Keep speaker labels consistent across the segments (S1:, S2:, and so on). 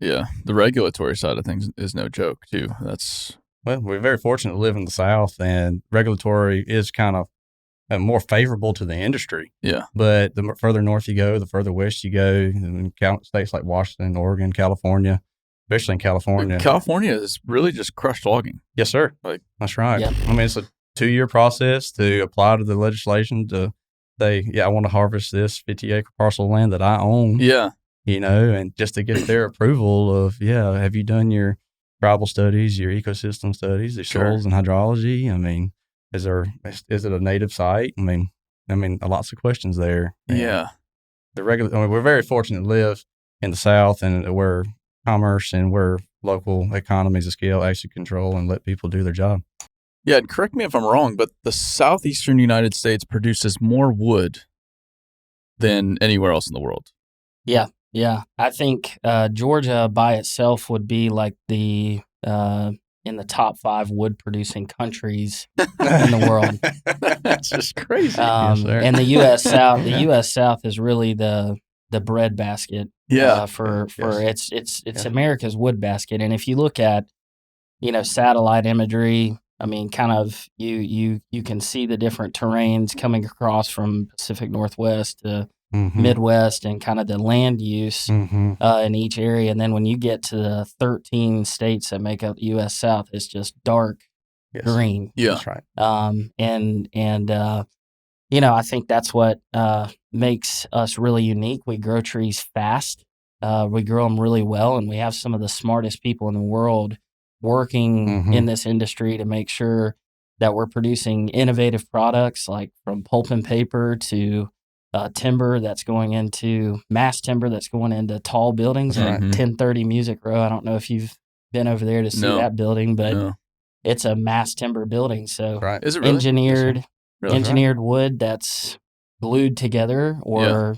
S1: Yeah. The regulatory side of things is no joke, too.
S2: Well, we're very fortunate to live in the South, and regulatory is kind of more favorable to the industry.
S1: Yeah.
S2: But the further north you go, the further west you go, in states like Washington, Oregon, California, especially in California.
S1: California is really just crushed logging.
S2: Yes, sir. That's right. Yep. I mean, it's a 2-year process to apply to the legislation to say, I want to harvest this 50-acre parcel of land that I own.
S1: Yeah.
S2: And just to get their approval of, have you done your tribal studies, your ecosystem studies, the soils and hydrology? I mean, is it a native site? I mean, lots of questions there.
S1: Yeah.
S2: We're very fortunate to live in the South, and where commerce and where local economies of scale actually control and let people do their job.
S1: Yeah, and correct me if I'm wrong, but the southeastern United States produces more wood than anywhere else in the world.
S3: Yeah. Yeah, I think Georgia by itself would be like in the top 5 wood producing countries in the world.
S1: That's just crazy.
S3: And the U.S. South, is really the breadbasket.
S1: Yeah.
S3: It's America's wood basket. And if you look at, satellite imagery, I mean, kind of you can see the different terrains coming across from Pacific Northwest to Midwest and kind of the land use in each area. And then when you get to the 13 states that make up the U.S. South, it's just dark green.
S1: Yeah.
S2: That's right.
S3: I think that's what makes us really unique. We grow trees fast. We grow them really well, and we have some of the smartest people in the world working in this industry to make sure that we're producing innovative products, like from pulp and paper to timber that's going into mass timber that's going into tall buildings, like 1030 Music Row. I don't know if you've been over there to see that building, but it's a mass timber building. So
S1: Is it really?
S3: engineered wood that's glued together or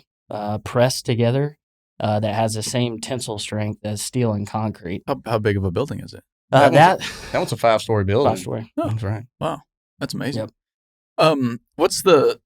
S3: pressed together that has the same tensile strength as steel and concrete.
S1: How big of a building is it?
S2: That one's a 5-story building.
S3: 5-story.
S1: Oh,
S2: that's right.
S1: Wow, that's amazing.
S3: Yep.
S1: What's the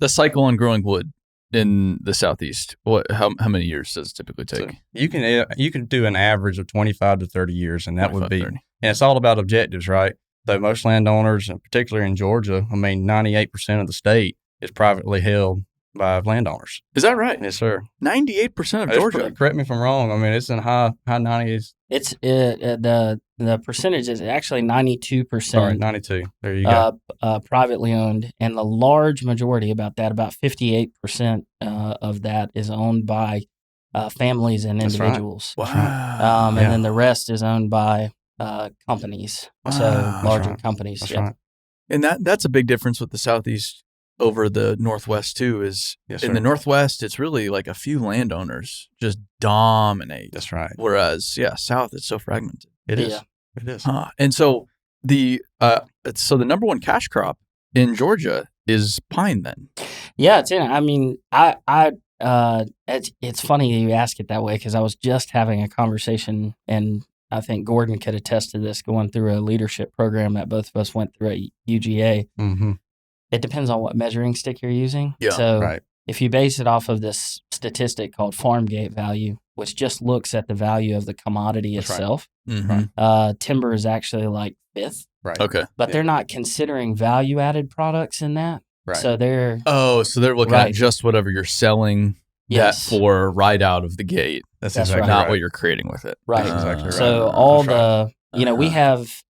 S1: cycle on growing wood in the Southeast? How many years does it typically take?
S2: So you can do an average of 25 to 30 years, and that would be
S1: 30.
S2: And it's all about objectives, right? So most landowners, and particularly in Georgia, 98% of the state is privately held by landowners.
S1: Is that right?
S2: Yes, sir.
S1: 98% of Georgia.
S2: Correct me if I'm wrong. I mean, it's in high 90s.
S3: It's the percentage is actually 92%.
S2: Sorry, 92. There you go.
S3: Privately owned, and the large majority, about 58% of that is owned by families and individuals.
S1: Right. Wow.
S3: And then the rest is owned by companies.
S1: Wow.
S3: So larger companies.
S2: That's
S3: yeah.
S2: right.
S1: And that's a big difference with the Southeast over the Northwest too. In the Northwest, it's really like a few landowners just dominate.
S2: That's right.
S1: Whereas, South, it's so fragmented.
S2: It is. It is.
S1: And so the number one cash crop in Georgia is pine. Then,
S3: yeah, it's in. I mean, it's funny you ask it that way, because I was just having a conversation, and I think Gordon could attest to this, going through a leadership program that both of us went through at UGA.
S2: Mm-hmm.
S3: It depends on what measuring stick you're using.
S1: Yeah,
S3: so if you base it off of this statistic called farm gate value, which just looks at the value of the commodity itself, timber is actually like 5th.
S2: Right.
S1: Okay.
S3: But they're not considering value-added products in that.
S2: Right.
S3: So they're
S1: looking at just whatever you're selling that for right out of the gate.
S2: That's
S3: exactly
S1: not what you're creating with it.
S3: Right.
S2: That's exactly right.
S3: So all we have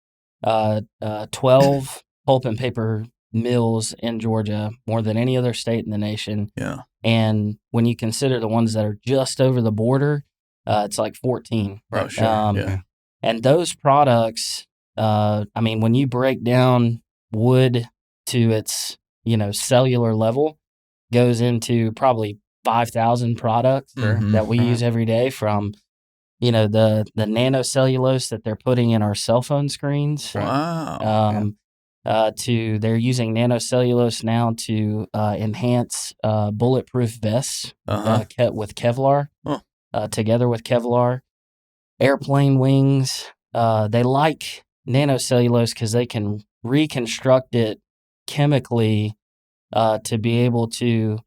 S3: 12 pulp and paper mills in Georgia, more than any other state in the nation.
S1: Yeah.
S3: And when you consider the ones that are just over the border, it's like 14.
S1: Oh, sure.
S3: And those products, when you break down wood to its, cellular level, goes into probably 5,000 products that we use every day, from, the nanocellulose that they're putting in our cell phone screens.
S1: Wow.
S3: To they're using nanocellulose now to enhance bulletproof vests with Kevlar, together with Kevlar. Airplane wings, they like nanocellulose because they can reconstruct it chemically to be able to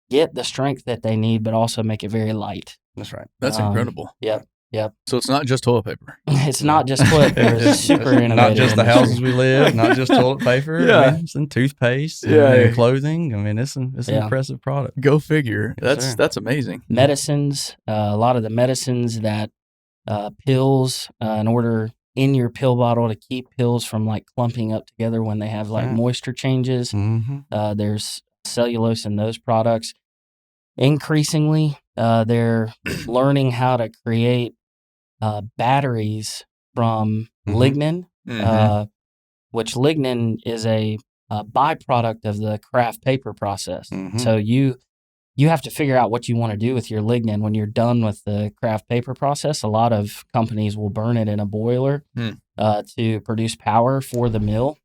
S3: get the strength that they need, but also make it very light.
S2: That's right.
S1: That's incredible.
S3: Yep. Yep.
S1: So it's not just toilet paper.
S3: It's not just toilet paper. It's super innovative.
S2: Not just the
S3: industry.
S2: houses we live, not just toilet paper.
S1: Yeah.
S2: I mean, it's in toothpaste, and clothing. I mean, it's an impressive product.
S1: Go figure.
S2: Yes,
S1: That's amazing.
S3: Medicines, a lot of the medicines that pills, in order in your pill bottle to keep pills from like clumping up together when they have like moisture changes.
S2: Mm-hmm.
S3: There's cellulose in those products. Increasingly, they're learning how to create batteries from lignin, which lignin is a byproduct of the craft paper process. So you have to figure out what you want to do with your lignin when you're done with the craft paper process. A lot of companies will burn it in a boiler to produce power for the mill.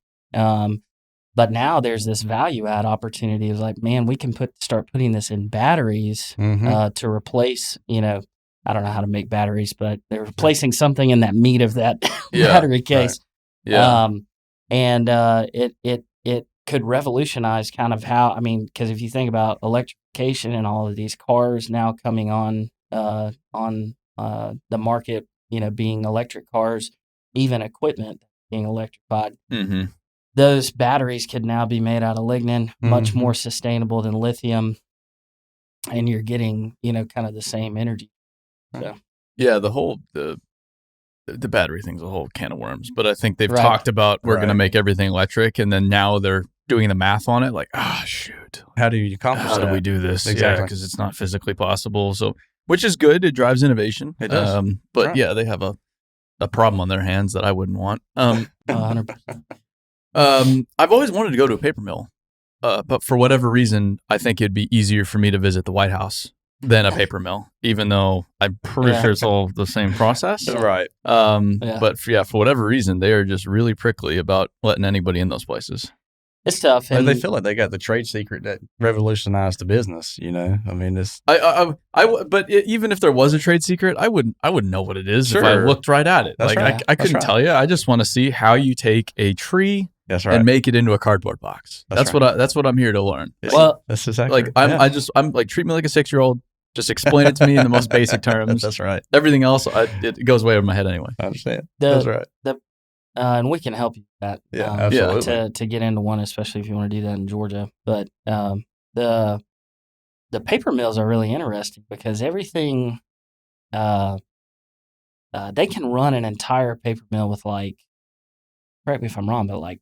S3: But now there's this value add opportunity of like, man, we can start putting this in batteries to replace, I don't know how to make batteries, but they're replacing something in that meat of that battery case.
S1: Right. Yeah.
S3: And it could revolutionize kind of how, because if you think about electrification and all of these cars now coming on the market, being electric cars, even equipment being electrified, those batteries could now be made out of lignin, much more sustainable than lithium, and you're getting, kind of the same energy. So.
S1: Yeah, the battery thing's a whole can of worms, but I think they've talked about we're going to make everything electric, and then now they're doing the math on it, like, shoot,
S2: how do you accomplish that?
S1: How do we do this?
S2: Exactly,
S1: because it's not physically possible. So, which is good; it drives innovation.
S2: It does,
S1: but they have a problem on their hands that I wouldn't want.
S3: 100%.
S1: I've always wanted to go to a paper mill, but for whatever reason, I think it'd be easier for me to visit the White House than a paper mill, even though I'm pretty sure it's all the same process.
S2: Right.
S1: But for whatever reason, they are just really prickly about letting anybody in those places.
S3: It's tough.
S2: And they feel like they got the trade secret that revolutionized the business, it's...
S1: But even if there was a trade secret, I wouldn't know what it is if I looked right at it.
S2: That's right.
S1: I couldn't tell you. I just want to see how you take a tree and make it into a cardboard box. That's what I'm here to learn.
S3: Well,
S2: that's exactly
S1: I'm like, treat me like a 6-year-old. Just explain it to me in the most basic terms.
S2: That's right.
S1: Everything else, it goes way over my head anyway.
S2: I understand. That's right.
S3: And we can help you with that.
S2: Absolutely.
S3: To get into one, especially if you want to do that in Georgia. But the paper mills are really interesting because everything, they can run an entire paper mill with correct me if I'm wrong, but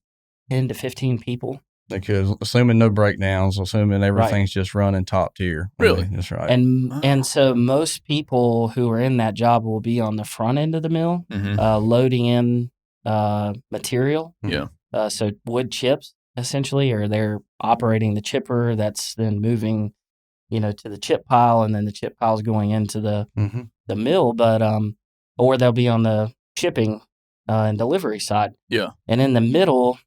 S3: 10 to 15 people.
S2: They could, assuming no breakdowns, assuming everything's just running top tier.
S1: Really?
S2: That's right.
S3: And so most people who are in that job will be on the front end of the mill, loading in material.
S1: Yeah.
S3: So wood chips, essentially, or they're operating the chipper that's then moving, to the chip pile, and then the chip pile's going into the mill. But or they'll be on the shipping and delivery side.
S1: Yeah.
S3: And in the middle,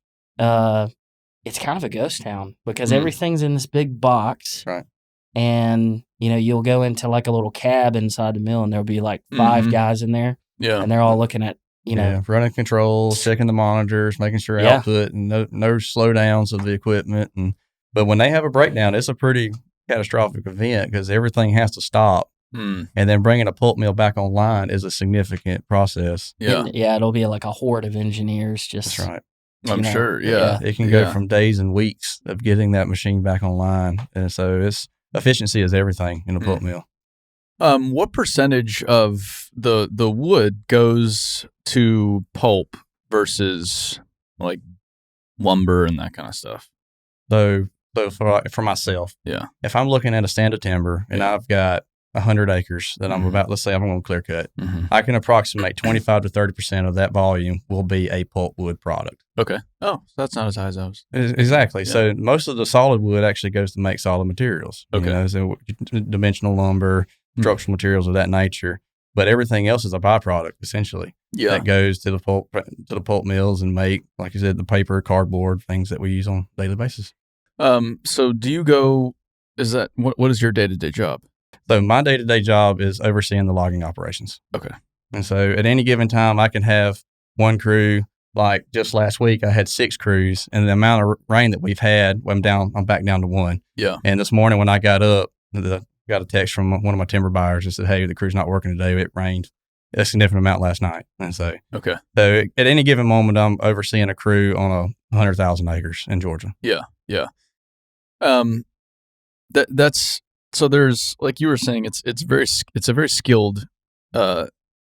S3: it's kind of a ghost town because everything's in this big box.
S2: Right.
S3: And, you'll go into a little cab inside the mill and there'll be 5 guys in there.
S1: Yeah.
S3: And they're all looking at,
S2: running controls, checking the monitors, making sure output and no slowdowns of the equipment. But when they have a breakdown, it's a pretty catastrophic event because everything has to stop. And then bringing a pulp mill back online is a significant process.
S3: Yeah. And, it'll be like a horde of engineers just.
S2: That's right.
S1: I'm sure. Yeah.
S2: It can go from days and weeks of getting that machine back online. And so efficiency is everything in a pulp mill.
S1: What percentage of the wood goes to pulp versus lumber and that kind of stuff?
S2: So for myself, if I'm looking at a stand of timber and I've got 100 acres that I'm about, let's say I'm going to clear cut, I can approximate 25 to 30% of that volume will be a pulp wood product.
S1: Okay. Oh, so that's not as high as I was.
S2: Exactly. Yeah. So most of the solid wood actually goes to make solid materials.
S1: Okay.
S2: So dimensional lumber, structural materials of that nature. But everything else is a byproduct, essentially. Yeah. That goes to the pulp mills and make, like you said, the paper, cardboard, things that we use on a daily basis.
S1: So do you go, what is your day-to-day job?
S2: So my day-to-day job is overseeing the logging operations.
S1: Okay.
S2: And so at any given time, I can have one crew. Like just last week, I had 6 crews, and the amount of rain that we've had, I'm back down to 1.
S1: Yeah.
S2: And this morning when I got up, got a text from one of my timber buyers that said, "Hey, the crew's not working today. It rained." a significant amount last night. And so at any given moment, I'm overseeing a crew on 100,000 acres in Georgia.
S1: Yeah. That's so there's, like you were saying, it's a very skilled,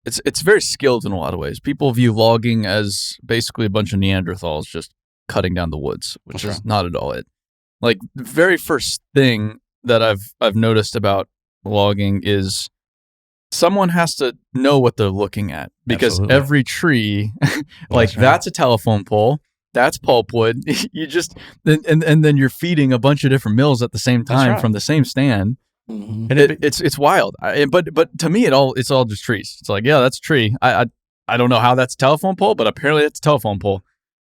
S1: it's very skilled in a lot of ways. People view logging as basically a bunch of Neanderthals just cutting down the woods, which is not at all it. Like, the very first thing that I've noticed about logging is someone has to know what they're looking at, because every tree, like that's a telephone pole, that's pulpwood. You just and then you're feeding a bunch of different mills at the same time from the same stand.
S3: Mm-hmm.
S1: And it's wild. But to me, it's all just trees. It's like, yeah, that's a tree. I don't know how that's a telephone pole, but apparently it's a telephone pole.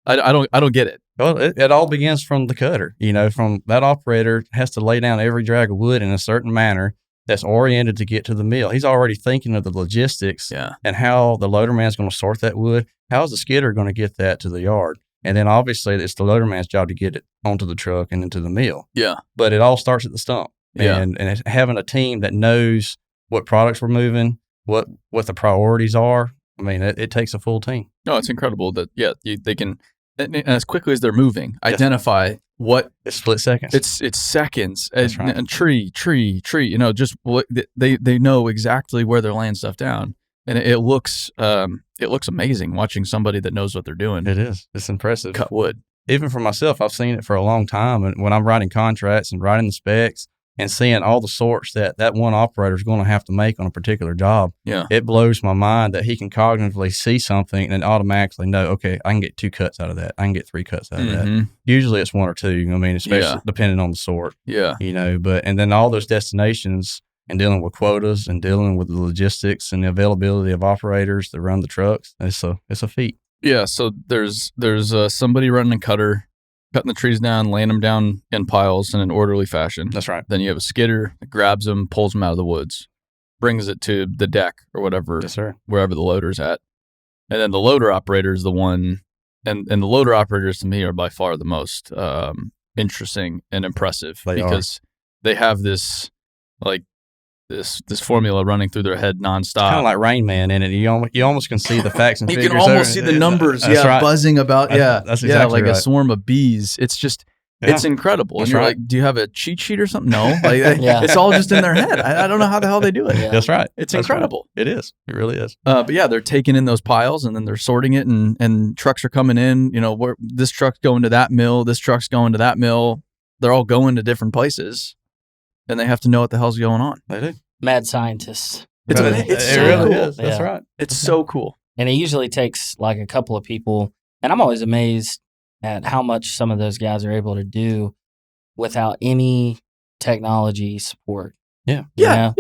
S1: I don't get it.
S2: Well, it all begins from the cutter. From that operator has to lay down every drag of wood in a certain manner that's oriented to get to the mill. He's already thinking of the logistics and how the loader man's going to sort that wood. How's the skidder going to get that to the yard? And then obviously it's the loader man's job to get it onto the truck and into the mill.
S1: Yeah.
S2: But it all starts at the stump. And having a team that knows what products we're moving, what the priorities are. I mean, it takes a full team.
S1: No, it's incredible that they can, and as quickly as they're moving, identify what
S2: it's split seconds.
S1: It's seconds.
S2: That's right.
S1: And tree. Just what they know exactly where they're laying stuff down, and it looks amazing watching somebody that knows what they're doing.
S2: It is. It's impressive.
S1: Cut wood.
S2: Even for myself, I've seen it for a long time, and when I'm writing contracts and writing the specs and seeing all the sorts that one operator is going to have to make on a particular job, it blows my mind that he can cognitively see something and automatically know, okay, I can get 2 cuts out of that. I can get 3 cuts out of that. Usually it's 1 or 2. I mean, especially depending on the sort.
S1: Yeah.
S2: And then all those destinations and dealing with quotas and dealing with the logistics and the availability of operators that run the trucks, it's a feat.
S1: Yeah. So there's somebody running a cutter, cutting the trees down, laying them down in piles in an orderly fashion.
S2: That's right.
S1: Then you have a skidder that grabs them, pulls them out of the woods, brings it to the deck or whatever, wherever the loader's at. And then the loader operator is the one, and the loader operators to me are by far the most interesting and impressive, because they have this formula running through their head nonstop.
S2: Kind of like Rain Man in it. You almost can see the facts and figures.
S1: You can almost see the numbers, buzzing about.
S2: That's exactly
S1: like a swarm of bees. It's just, it's incredible. And you're like, do you have a cheat sheet or something? No, it's all just in their head. I don't know how the hell they do it.
S2: Yeah. That's right.
S1: It's incredible.
S2: Right. It is. It really is.
S1: But they're taking in those piles and then they're sorting it, and trucks are coming in. This truck's going to that mill. This truck's going to that mill. They're all going to different places, and they have to know what the hell's going on.
S2: They do.
S3: Mad scientists.
S1: It
S2: so really cool. Is. That's right.
S1: It's so cool.
S3: And it usually takes like a couple of people. And I'm always amazed at how much some of those guys are able to do without any technology support.
S1: Yeah. There's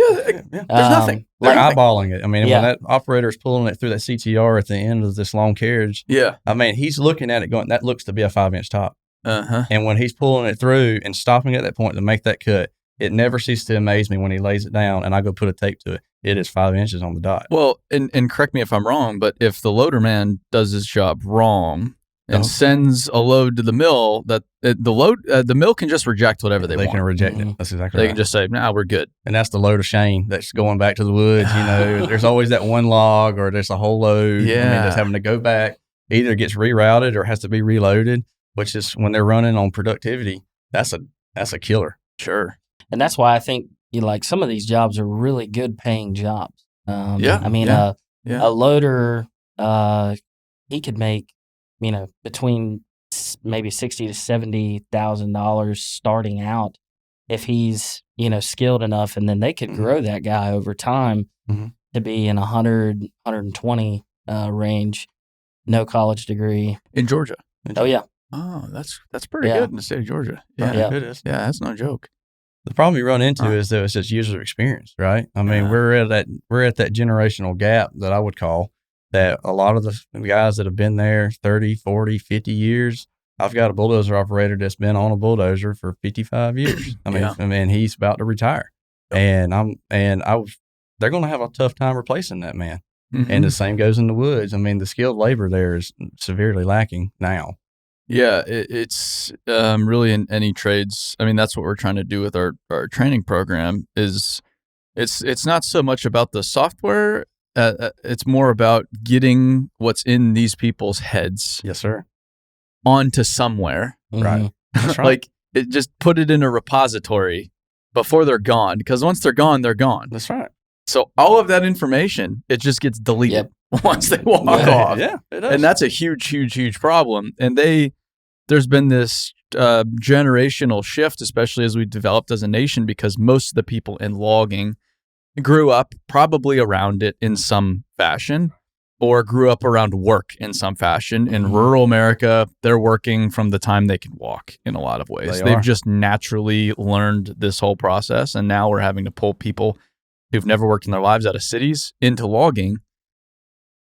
S1: nothing.
S2: They're eyeballing it. I mean, when that operator is pulling it through that CTR at the end of this long carriage, I mean, he's looking at it going, that looks to be a 5-inch top. And when he's pulling it through and stopping at that point to make that cut, it never ceases to amaze me when he lays it down and I go put a tape to it. It is 5 inches on the dot.
S1: Well, and correct me if I'm wrong, but if the loader man does his job wrong and sends a load to the mill, that the mill can just reject whatever they want.
S2: They can reject it. That's exactly
S1: right.
S2: They
S1: can just say, "Nah, we're good."
S2: And that's the load of shame that's going back to the woods. There's always that one log or there's a whole load.
S1: Yeah.
S2: I mean, just having to go back, either gets rerouted or has to be reloaded, which is when they're running on productivity. That's a killer.
S1: Sure.
S3: And that's why I think some of these jobs are really good paying jobs. I mean, a loader, he could make, between maybe $60,000 to $70,000 starting out if he's, skilled enough, and then they could grow that guy over time to be in 100, 120 range, no college degree.
S1: In Georgia.
S3: Oh yeah.
S1: Oh, that's pretty good in the state of Georgia. Yeah, it is. Yeah, that's no joke.
S2: The problem you run into is though it's just user experience, right? I mean, we're at that generational gap that I would call that a lot of the guys that have been there 30, 40, 50 years. I've got a bulldozer operator that's been on a bulldozer for 55 years. I mean, he's about to retire, and they're going to have a tough time replacing that man. And the same goes in the woods. I mean, the skilled labor there is severely lacking now.
S1: Yeah, it's really in any trades. I mean, that's what we're trying to do with our training program. Is it's not so much about the software it's more about getting what's in these people's heads,
S2: yes, sir,
S1: onto somewhere,
S2: right? That's right.
S1: Like just put it in a repository before they're gone, because once they're gone, they're gone.
S2: That's right.
S1: So all of that information, it just gets deleted once they walk off.
S2: Yeah, it does.
S1: And that's a huge problem. And there's been this generational shift, especially as we developed as a nation, because most of the people in logging grew up probably around it in some fashion, or grew up around work in some fashion. In rural America, they're working from the time they can walk in a lot of ways. They've just naturally learned this whole process. And now we're having to pull people who've never worked in their lives out of cities into logging.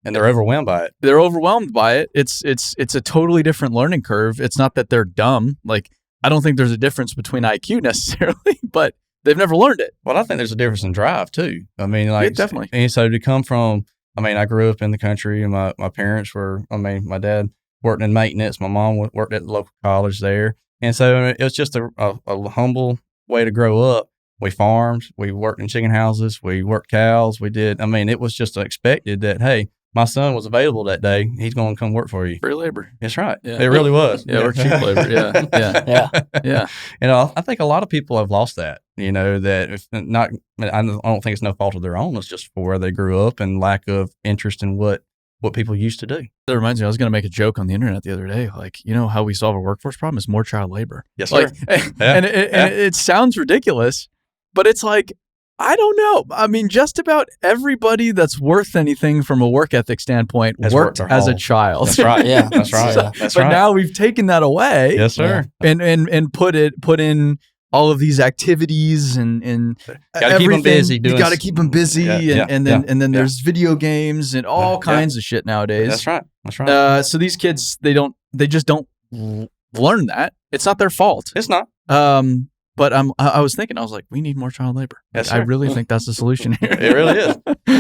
S2: And they're overwhelmed by it.
S1: They're overwhelmed by it. It's a totally different learning curve. It's not that they're dumb. Like, I don't think there's a difference between IQ necessarily, but they've never learned it.
S2: Well, I think there's a difference in drive too. I mean, like,
S1: definitely.
S2: And so to come from, I mean, I grew up in the country, and my parents were, I mean, my dad worked in maintenance. My mom worked at the local college there. And so it was just a humble way to grow up. We farmed, we worked in chicken houses, we worked cows, we did. I mean, it was just expected that, hey, my son was available that day. He's going to come work for you.
S1: Free labor.
S2: That's right.
S1: Yeah.
S2: It really was.
S1: Yeah, we're cheap labor. Yeah.
S2: You know, I think a lot of people have lost that, you know, that if not, I don't think it's no fault of their own. It's just for where they grew up and lack of interest in what people used to do.
S1: That reminds me, I was going to make a joke on the internet the other day. Like, you know how we solve a workforce problem is more child labor.
S2: Yes, sir.
S1: Like, and it sounds ridiculous, but it's like, I don't know. I mean, just about everybody that's worth anything from a work ethic standpoint worked as a child.
S2: That's right. Yeah, that's right.
S1: But now we've taken that away.
S2: Yes, sir.
S1: And put in all of these activities and
S2: gotta keep them busy.
S1: You got to keep them busy, and then there's video games and all kinds of shit nowadays.
S2: That's right. That's right.
S1: So these kids, they just don't learn that. It's not their fault.
S2: It's not.
S1: But I was thinking, I was like, we need more child labor.
S2: Yes,
S1: I really think that's the solution here.
S2: It really is.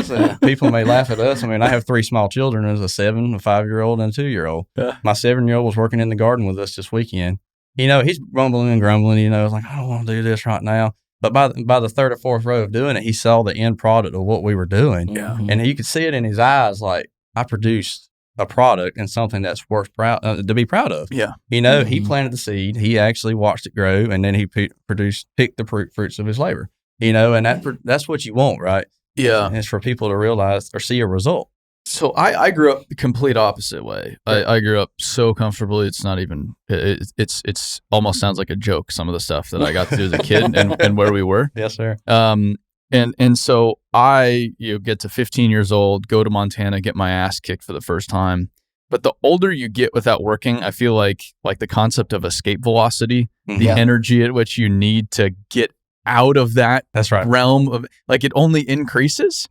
S2: So people may laugh at us. I mean, I have 3 small children. There's a 7, a 5-year-old, and a 2-year-old.
S1: Yeah.
S2: My 7-year-old was working in the garden with us this weekend. You know, he's grumbling and grumbling. You know, it's like, I don't want to do this right now. But by the 3rd or 4th row of doing it, he saw the end product of what we were doing.
S1: Yeah.
S2: And you could see it in his eyes, like, I produced a product and something that's worth to be proud of.
S1: Yeah.
S2: You know, he planted the seed. He actually watched it grow, and then he picked the fruits of his labor. You know, and that's what you want, right?
S1: Yeah.
S2: And it's for people to realize or see a result.
S1: So I grew up the complete opposite way. I grew up so comfortably. It's not even, it's almost sounds like a joke, some of the stuff that I got to do as a kid and where we were.
S2: Yes, sir.
S1: And so I get to 15 years old, go to Montana, get my ass kicked for the first time. But the older you get without working, I feel like the concept of escape velocity, the energy at which you need to get out of that realm of, like, it only increases.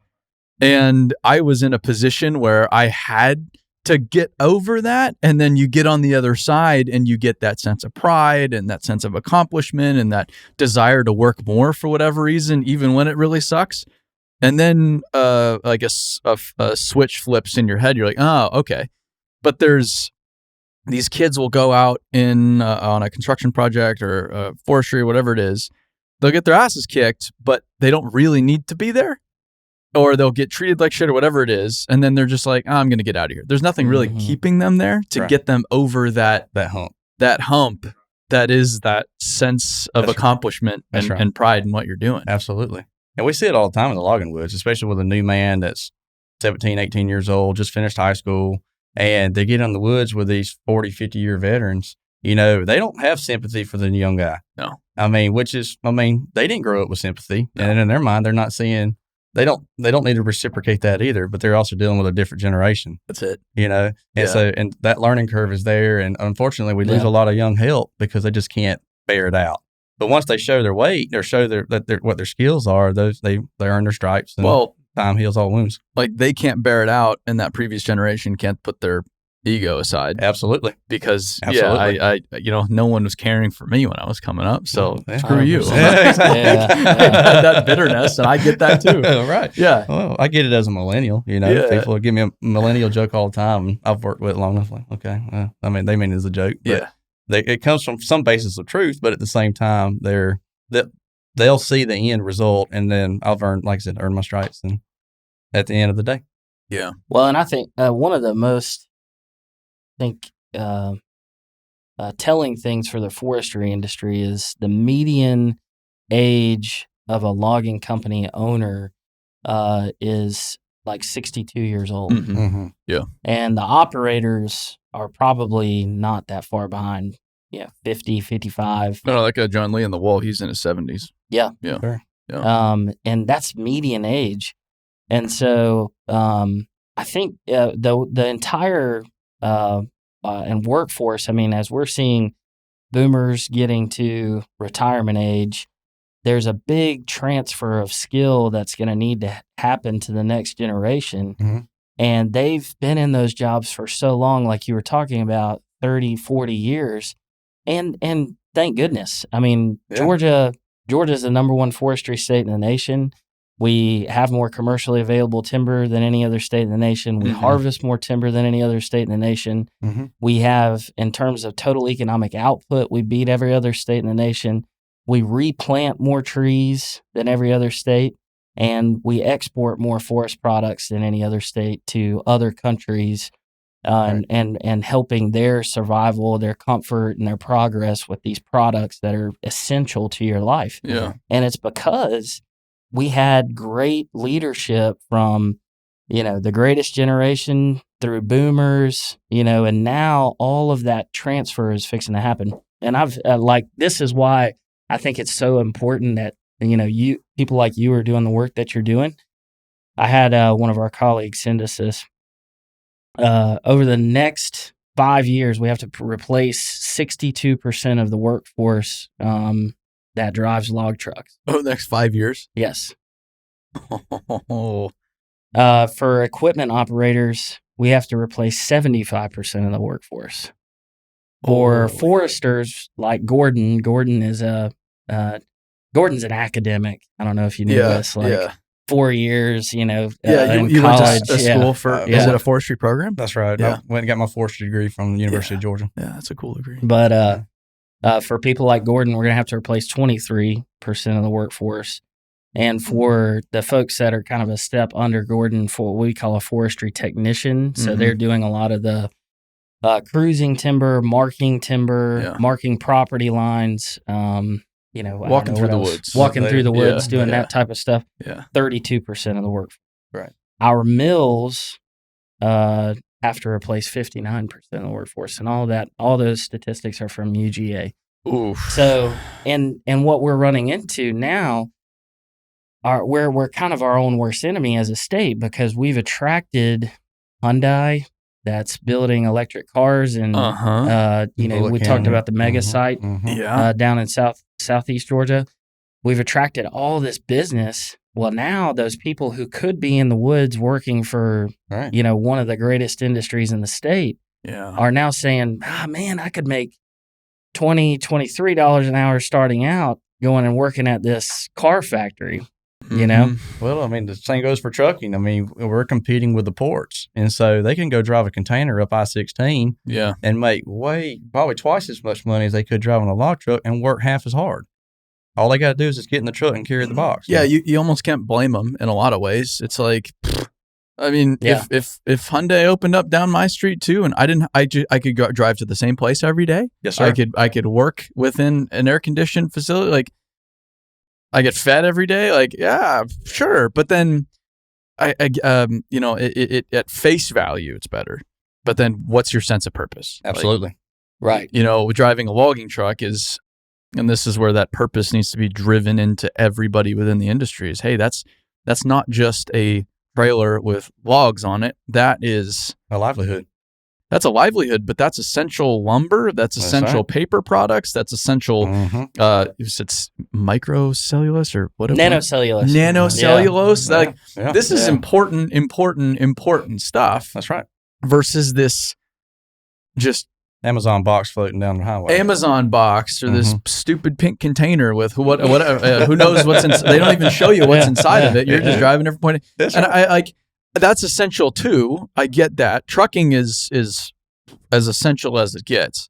S1: And I was in a position where I had to get over that. And then you get on the other side and you get that sense of pride and that sense of accomplishment and that desire to work more for whatever reason, even when it really sucks. And then like a switch flips in your head. You're like, oh, okay. But these kids will go out on a construction project or forestry or whatever it is. They'll get their asses kicked, but they don't really need to be there. Or they'll get treated like shit or whatever it is. And then they're just like, oh, I'm going to get out of here. There's nothing really keeping them there to get them over that hump. That hump that is that sense of accomplishment and pride in what you're doing.
S2: Absolutely. And we see it all the time in the logging woods, especially with a new man that's 17, 18 years old, just finished high school. And they get in the woods with these 40, 50-year veterans. You know, they don't have sympathy for the young guy.
S1: No.
S2: I mean, they didn't grow up with sympathy. No. And in their mind, they're not seeing... They don't need to reciprocate that either, but they're also dealing with a different generation.
S1: That's it.
S2: You know? And so that learning curve is there. And unfortunately, we lose a lot of young help because they just can't bear it out. But once they show their weight or show what their skills are, they earn their stripes. And time heals all wounds.
S1: Like, they can't bear it out, and that previous generation can't put their ego aside.
S2: Absolutely.
S1: Because I no one was caring for me when I was coming up, so screw you. That bitterness, and I get that too.
S2: Right.
S1: Yeah.
S2: Well, I get it as a millennial. You know, people give me a millennial joke all the time, and I've worked with it long enough. Like, okay, I mean, they mean it as a joke. But it comes from some basis of truth, but at the same time, they'll see the end result, and then I've earned my stripes, and at the end of the day.
S1: Yeah.
S3: Well, and I think one of the most, telling things for the forestry industry is the median age of a logging company owner is like 62 years old.
S1: Mm-hmm.
S2: Mm-hmm.
S1: Yeah.
S3: And the operators are probably not that far behind. Yeah, 50, 55.
S1: No, like John Lee in the wall, he's in his 70s.
S3: Yeah.
S1: Yeah.
S2: Sure.
S1: Yeah.
S3: And that's median age. And so I think the entire and workforce, I mean, as we're seeing boomers getting to retirement age, there's a big transfer of skill that's going to need to happen to the next generation.
S2: Mm-hmm.
S3: And they've been in those jobs for so long, like you were talking about, 30, 40 years. And thank goodness. I mean,
S2: Yeah.
S3: Georgia's the number one forestry state in the nation. We have more commercially available timber than any other state in the nation. We harvest more timber than any other state in the nation.
S2: Mm-hmm.
S3: We have, in terms of total economic output, we beat every other state in the nation. We replant more trees than every other state, and we export more forest products than any other state to other countries, and helping their survival, their comfort, and their progress with these products that are essential to your life.
S1: Yeah.
S3: And it's because we had great leadership from, the greatest generation through boomers, and now all of that transfer is fixing to happen. And I've this is why I think it's so important that, you people like you are doing the work that you're doing. I had one of our colleagues send us this. Over the next 5 years, we have to replace 62% of the workforce that drives log trucks.
S1: Oh, the next 5 years?
S3: Yes.
S1: Oh.
S3: For equipment operators, we have to replace 75% of the workforce. For foresters like Gordon is Gordon's an academic. I don't know if you knew this. 4 years, in
S1: you
S3: college.
S1: went to a school for, is it a forestry program?
S2: That's right.
S1: Yeah.
S2: I went and got my forestry degree from the University of Georgia.
S1: Yeah, that's a cool degree.
S3: But for people like Gordon, we're going to have to replace 23% of the workforce. And for the folks that are kind of a step under Gordon, for what we call a forestry technician, so they're doing a lot of the cruising timber, marking property lines,
S1: walking through the woods.
S3: Walking through the woods, doing that type of stuff.
S1: Yeah.
S3: 32% of the workforce.
S2: Right.
S3: Our mills have to replace 59% of the workforce, and all those statistics are from UGA.
S1: Oof.
S3: So, and what we're running into now we're kind of our own worst enemy as a state, because we've attracted Hyundai that's building electric cars, and we talked about the mega site down in southeast Georgia. We've attracted all this business. Well, now those people who could be in the woods working for one of the greatest industries in the state are now saying, man, I could make $23 an hour starting out going and working at this car factory.
S2: Well, I mean, the same goes for trucking. I mean, we're competing with the ports, and so they can go drive a container up I-16 and make probably twice as much money as they could drive on a log truck and work half as hard. All they got to do is just get in the truck and carry the box.
S1: Yeah, you almost can't blame them in a lot of ways. It's like, I mean, if Hyundai opened up down my street too, and I could go drive to the same place every day.
S2: Yes, sir.
S1: I could work within an air conditioned facility. Like, I get fed every day. Like, yeah, sure. But then it at face value, it's better. But then what's your sense of purpose?
S2: Absolutely.
S3: Right.
S1: Driving a logging truck is, and this is where that purpose needs to be driven into everybody within the industry is, hey, that's not just a trailer with logs on it. That is
S2: a livelihood.
S1: That's a livelihood, but that's essential lumber. That's essential paper products. That's essential. It's microcellulose or what?
S3: Nanocellulose.
S1: Nanocellulose. This is important stuff.
S2: That's right.
S1: Versus this just
S2: Amazon box floating down the highway.
S1: Amazon box or this stupid pink container with who knows what's inside. They don't even show you what's inside of it. You're just driving every point. And that's essential too. I get that. Trucking is as essential as it gets.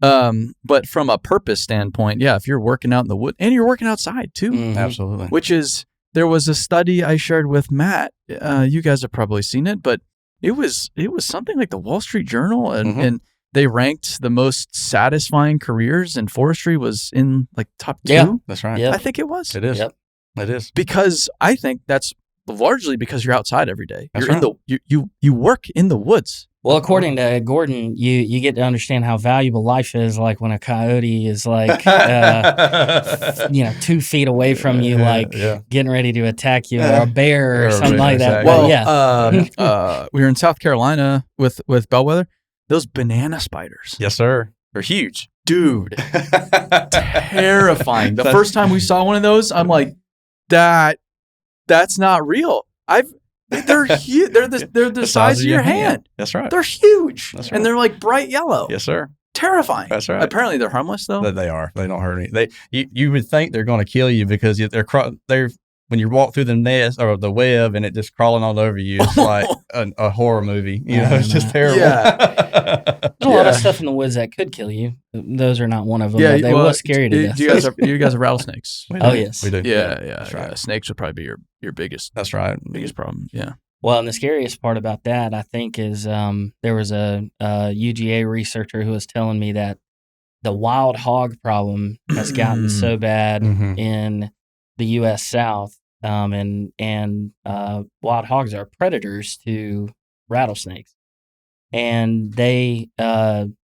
S1: But from a purpose standpoint, if you're working out in the wood and you're working outside too,
S2: absolutely.
S1: Which is there was a study I shared with Matt. You guys have probably seen it, but it was something like the Wall Street Journal, and they ranked the most satisfying careers in forestry was in like top 2.
S2: Yeah, that's right.
S1: I think it was.
S2: It is.
S3: Yep.
S2: It is.
S1: Because I think that's largely because you're outside every day.
S2: That's
S1: You're in the you work in the woods.
S3: Well, according to Gordon, you get to understand how valuable life is. Like when a coyote is like, 2 feet away from you, like getting ready to attack you, or a bear or something like that.
S2: Exactly.
S1: Well, we were in South Carolina with Bellwether. Those banana spiders.
S2: Yes, sir. They're huge.
S1: Dude, terrifying. The first time we saw one of those, I'm like, that's not real. They're huge. They're the size of your hand.
S2: That's right.
S1: They're huge.
S2: That's right.
S1: And they're like bright yellow.
S2: Yes, sir.
S1: Terrifying.
S2: That's right.
S1: Apparently they're harmless though.
S2: They are. They don't hurt any. You would think they're going to kill you because they're when you walk through the nest or the web and it just crawling all over you. It's like a horror movie. It's just terrible.
S1: Yeah.
S3: There's a lot of stuff in the woods that could kill you. Those are not one of them. Yeah, they were scary to death.
S1: Do you guys have rattlesnakes?
S3: Oh yes,
S2: we do.
S1: Yeah.
S2: That's right.
S1: Snakes would probably be your biggest.
S2: That's right.
S1: Biggest problem. Yeah.
S3: Well, and the scariest part about that, I think, is there was a UGA researcher who was telling me that the wild hog problem has gotten so bad in the U.S. South, and wild hogs are predators to rattlesnakes, and they're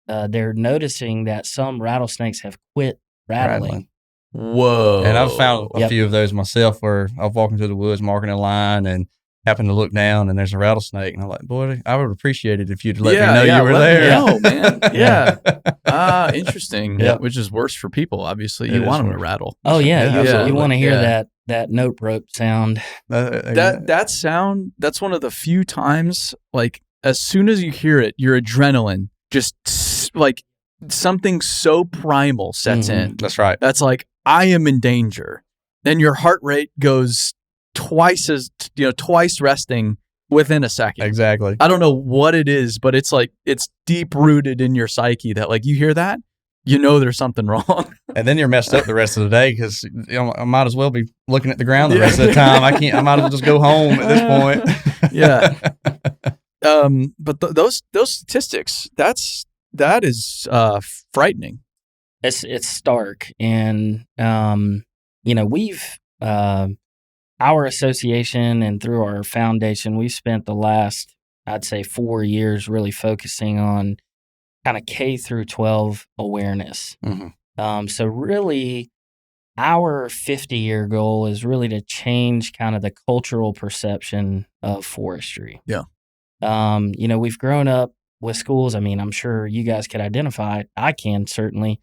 S3: noticing that some rattlesnakes have quit rattling.
S1: Whoa!
S2: And I've found a few of those myself where I'm walking through the woods, marking a line, and happen to look down and there's a rattlesnake, and I'm like, boy, I would appreciate it if you'd let me know you were there.
S1: No, man. Yeah. Interesting. Yeah. Which is worse for people. Obviously, you want them to rattle.
S3: Oh yeah, you want to hear that note rope sound.
S1: That sound. That's one of the few times, like as soon as you hear it, your adrenaline just like something so primal sets in.
S2: That's right.
S1: That's like, I am in danger, and your heart rate goes twice resting within a second.
S2: Exactly.
S1: I don't know what it is, but it's like it's deep rooted in your psyche that like you hear that, there's something wrong.
S2: And then you're messed up the rest of the day because I might as well be looking at the ground the rest of the time. I might as well just go home at this point.
S1: Yeah. But those statistics, that is frightening.
S3: It's stark, and we've our association and through our foundation, we've spent the last, I'd say, 4 years really focusing on kind of K through 12 awareness. So really, our 50-year goal is really to change kind of the cultural perception of forestry.
S1: Yeah.
S3: We've grown up with schools. I mean, I'm sure you guys could identify, I can certainly,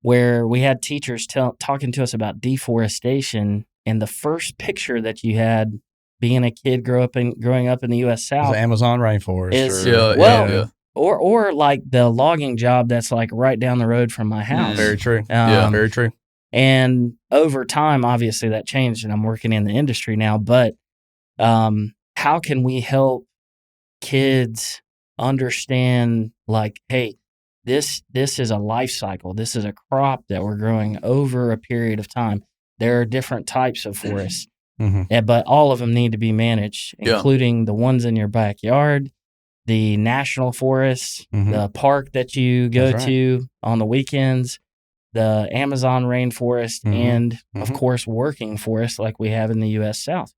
S3: where we had teachers talking to us about deforestation. And the first picture that you had being a kid growing up in the U.S. South,
S2: the Amazon rainforest,
S3: or like the logging job that's like right down the road from my house.
S2: Very true. Very true.
S3: And over time, obviously, that changed, and I'm working in the industry now. But how can we help kids understand, like, hey, this is a life cycle. This is a crop that we're growing over a period of time. There are different types of forests, but all of them need to be managed, including the ones in your backyard, the national forests, the park that you go to on the weekends, the Amazon rainforest, and, of course, working forests like we have in the U.S. South.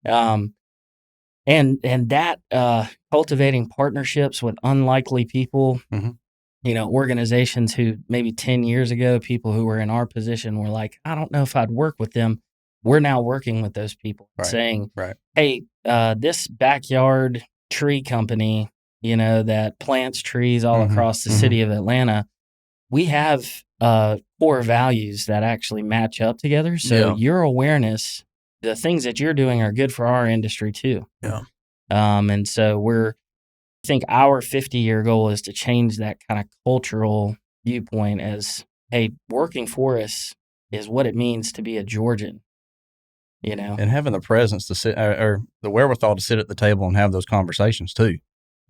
S3: And that cultivating partnerships with unlikely people, organizations who maybe 10 years ago, people who were in our position were like, I don't know if I'd work with them. We're now working with those people saying, hey, this backyard tree company, that plants trees all across the city of Atlanta, we have core values that actually match up together. So your awareness, the things that you're doing are good for our industry too.
S1: Yeah.
S3: And so I think our 50-year goal is to change that kind of cultural viewpoint as, hey, working forests is what it means to be a Georgian,
S2: And having the presence to sit or the wherewithal to sit at the table and have those conversations too.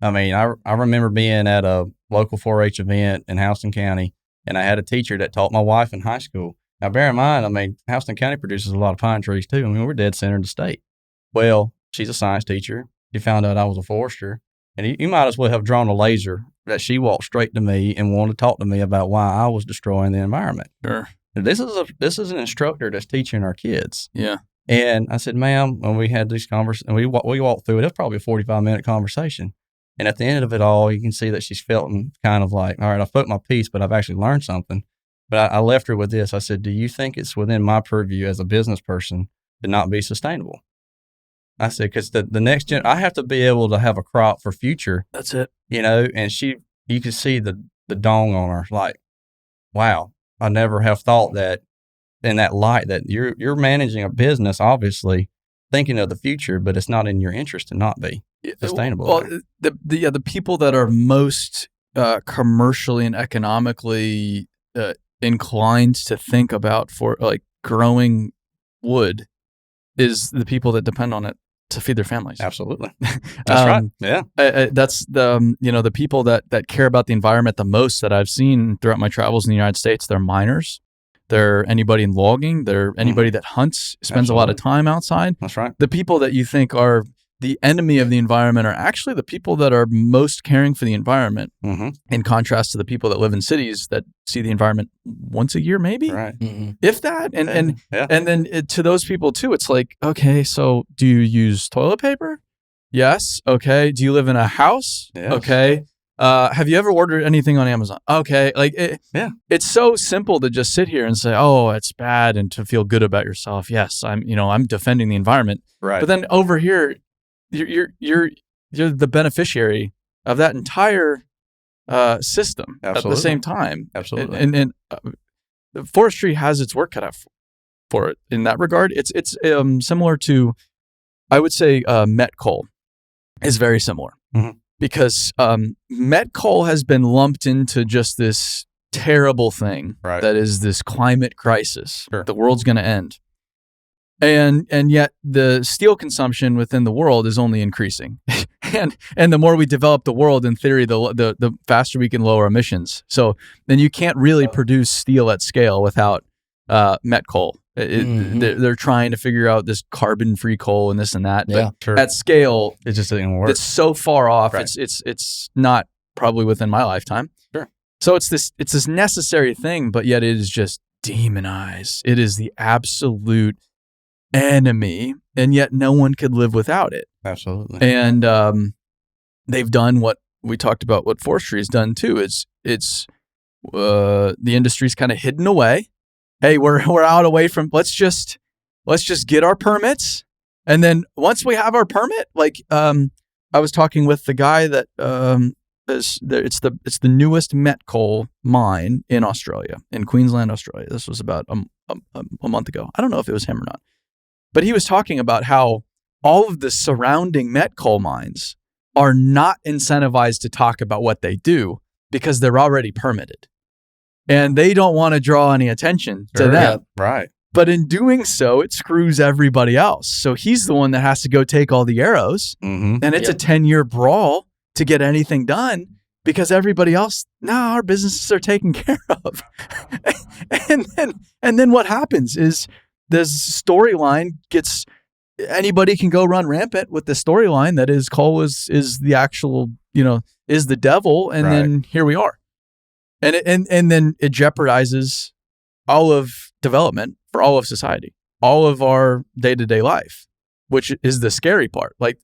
S2: I mean, I remember being at a local 4-H event in Houston County, and I had a teacher that taught my wife in high school. Now, bear in mind, I mean, Houston County produces a lot of pine trees too. I mean, we're dead center of the state. Well, she's a science teacher. She found out I was a forester, and you might as well have drawn a laser that she walked straight to me and wanted to talk to me about why I was destroying the environment.
S1: Sure.
S2: This is an instructor that's teaching our kids.
S1: Yeah.
S2: And I said, ma'am, when we had these conversations, and we walked through it, it was probably a 45-minute conversation. And at the end of it all, you can see that she's feeling kind of like, all right, I've spoke my piece, but I've actually learned something. But I left her with this. I said, do you think it's within my purview as a business person to not be sustainable? I said, because the next gen, I have to be able to have a crop for future.
S1: That's it.
S2: And you could see the dong on her, like, wow, I never have thought that in that light that you're managing a business, obviously thinking of the future, but it's not in your interest to not be sustainable.
S1: Well, the people that are most commercially and economically inclined to think about for like growing wood is the people that depend on it to feed their families.
S2: Absolutely. That's right. Yeah.
S1: That's the people that care about the environment the most that I've seen throughout my travels in the United States. They're miners. They're anybody in logging. They're anybody that hunts, spends a lot of time outside.
S2: That's right.
S1: The people that you think are the enemy of the environment are actually the people that are most caring for the environment, in contrast to the people that live in cities that see the environment once a year, maybe,
S2: right?
S1: If that. And then to those people too, it's like, okay, so do you use toilet paper? Yes. Okay. Do you live in a house?
S2: Yes.
S1: Okay. Have you ever ordered anything on Amazon? Okay. Like, it's so simple to just sit here and say, oh, it's bad, and to feel good about yourself. Yes, I'm defending the environment.
S2: Right.
S1: But then over here, you're the beneficiary of that entire system. Absolutely. At the same time.
S2: Absolutely.
S1: And forestry has its work cut out for it in that regard. It's similar to, I would say, met coal is very similar. Because met coal has been lumped into just this terrible thing that is this climate crisis. Sure. The world's going to end. And yet the steel consumption within the world is only increasing. and the more we develop the world, in theory, the faster we can lower emissions. So then you can't really produce steel at scale without met coal. They're trying to figure out this carbon-free coal and this and that.
S2: Yeah,
S1: but at scale,
S2: it just doesn't work.
S1: It's so far off.
S2: Right.
S1: It's not probably within my lifetime.
S2: Sure.
S1: So it's this necessary thing, but yet it is just demonized. It is the absolute enemy, and yet no one could live without it.
S2: Absolutely.
S1: And they've done what we talked about. What forestry has done too. It's the industry's kind of hidden away. Hey, we're out away from. Let's just get our permits, and then once we have our permit, like I was talking with the guy that it's the newest met coal mine in Australia, in Queensland, Australia. This was about a month ago. I don't know if it was him or not, but he was talking about how all of the surrounding met coal mines are not incentivized to talk about what they do because they're already permitted. And they don't want to draw any attention to them.
S2: Yeah, right.
S1: But in doing so, it screws everybody else. So he's the one that has to go take all the arrows. And it's a 10-year brawl to get anything done because everybody else, our businesses are taken care of. and then what happens is this storyline gets, anybody can go run rampant with the storyline that is coal is the actual, is the devil. And then here we are. And then it jeopardizes all of development for all of society, all of our day-to-day life, which is the scary part. Like,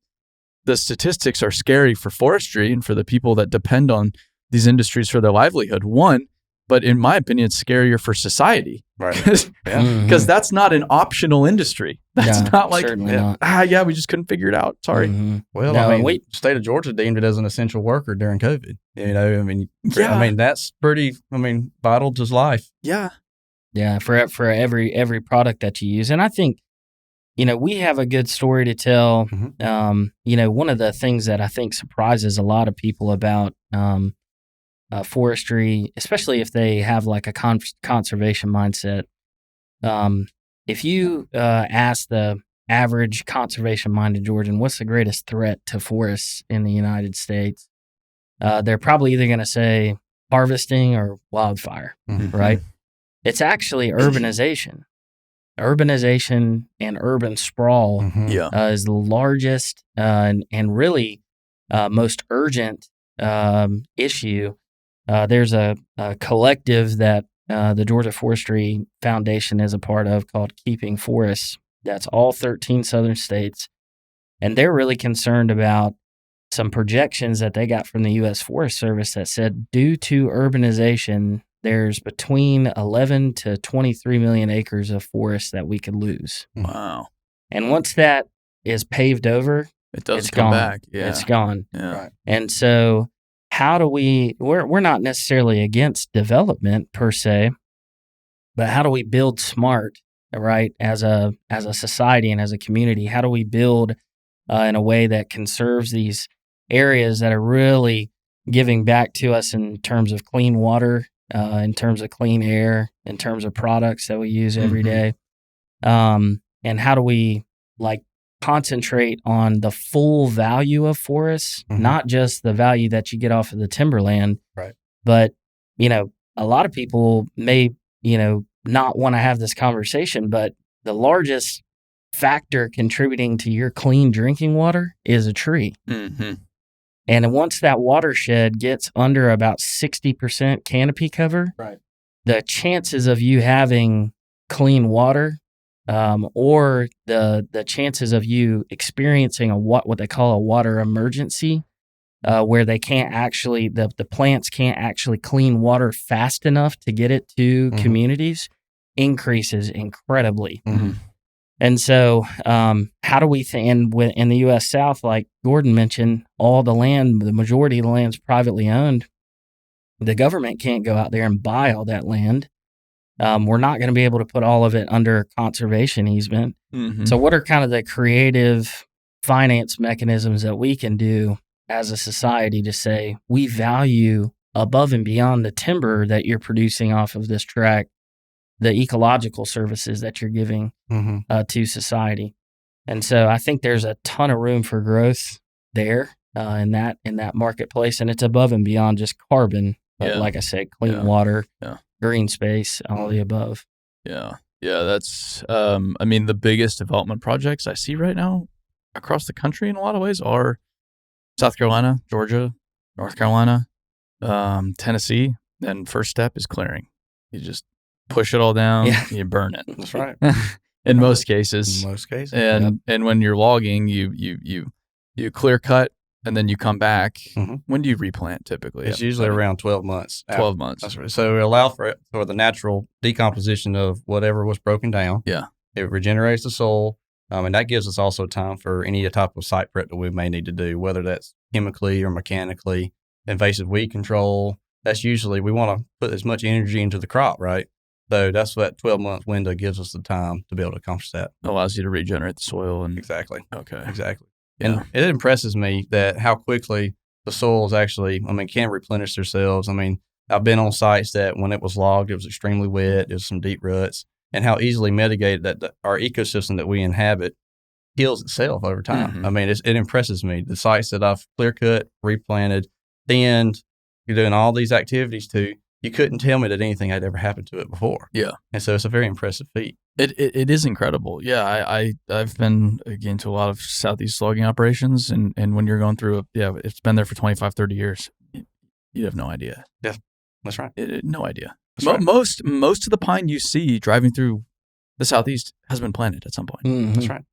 S1: the statistics are scary for forestry and for the people that depend on these industries for their livelihood. One, but in my opinion, it's scarier for society. Right. Because that's not an optional industry. That's not like, we just couldn't figure it out. Sorry.
S2: Well, the state of Georgia deemed it as an essential worker during COVID. That's pretty, vital to life.
S1: Yeah.
S3: Yeah. For every product that you use. And I think, we have a good story to tell. One of the things that I think surprises a lot of people about forestry, especially if they have like a conservation mindset. If you ask the average conservation-minded Georgian, what's the greatest threat to forests in the United States? They're probably either going to say harvesting or wildfire, right? It's actually urbanization. Urbanization and urban sprawl is the largest and really most urgent issue. There's a collective that the Georgia Forestry Foundation is a part of called Keeping Forests. That's all 13 southern states. And they're really concerned about some projections that they got from the U.S. Forest Service that said due to urbanization, there's between 11 to 23 million acres of forest that we could lose.
S1: Wow.
S3: And once that is paved over,
S1: it does
S3: it's
S1: come
S3: gone.
S1: back. Yeah.
S3: It's gone.
S1: Yeah.
S2: Right.
S3: And so how do we're not necessarily against development per se, but how do we build smart, right? As a society and as a community, how do we build in a way that conserves these areas that are really giving back to us in terms of clean water, in terms of clean air, in terms of products that we use every day. And how do we concentrate on the full value of forests, not just the value that you get off of the timberland,
S2: right?
S3: But, a lot of people may, not want to have this conversation, but the largest factor contributing to your clean drinking water is a tree.
S1: Mm-hmm.
S3: And once that watershed gets under about 60% canopy cover,
S2: right,
S3: the chances of you having clean water, or the chances of you experiencing what they call a water emergency, where they can't actually the plants can't actually clean water fast enough to get it to communities, increases incredibly. And so, how do we in the U.S. South, like Gordon mentioned, the majority of the land's privately owned. The government can't go out there and buy all that land. We're not going to be able to put all of it under conservation easement. So what are kind of the creative finance mechanisms that we can do as a society to say we value above and beyond the timber that you're producing off of this tract, the ecological services that you're giving to society? And so I think there's a ton of room for growth there in that marketplace, and it's above and beyond just carbon, but like I said, clean water, green space, all the above.
S1: Yeah. That's the biggest development projects I see right now across the country in a lot of ways are South Carolina, Georgia, North Carolina, Tennessee. Then first step is clearing. You just push it all down, you burn it.
S2: That's right.
S1: In most cases. And when you're logging, you clear cut and then you come back. When do you replant typically?
S2: It's usually around 12 months.
S1: 12 months.
S2: That's right. So it allows for the natural decomposition of whatever was broken down.
S1: Yeah.
S2: It regenerates the soil. And that gives us also time for any type of site prep that we may need to do, whether that's chemically or mechanically. Invasive weed control. That's usually, we want to put as much energy into the crop, right? So that's what 12-month window gives us the time to be able to accomplish that.
S1: Allows you to regenerate the soil.
S2: Exactly.
S1: Okay.
S2: Exactly.
S1: Yeah.
S2: And it impresses me that how quickly the soils actually, can replenish themselves. I've been on sites that when it was logged, it was extremely wet, there's some deep ruts, and how easily mitigated that our ecosystem that we inhabit heals itself over time. It impresses me. The sites that I've clear cut, replanted, thinned, you're doing all these activities to, you couldn't tell me that anything had ever happened to it before.
S1: Yeah.
S2: And so it's a very impressive feat.
S1: It is incredible. Yeah. I've been, again, to a lot of Southeast logging operations, and when you're going through it's been there for 25, 30 years. You have no idea.
S2: Yeah, that's right.
S1: No idea.
S2: Right.
S1: Most of the pine you see driving through the Southeast has been planted at some point.
S2: That's right.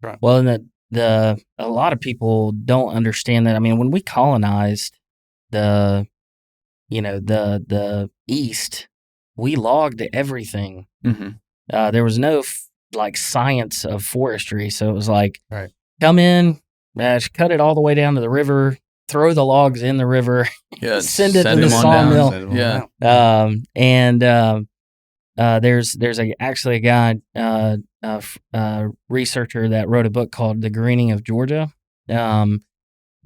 S2: Right.
S3: Well, and a lot of people don't understand that. When we colonized the East, we logged everything. There was no science of forestry, so it was come in, cut it all the way down to the river, throw the logs in the river, send it to the sawmill. There's actually a guy, researcher that wrote a book called The Greening of Georgia.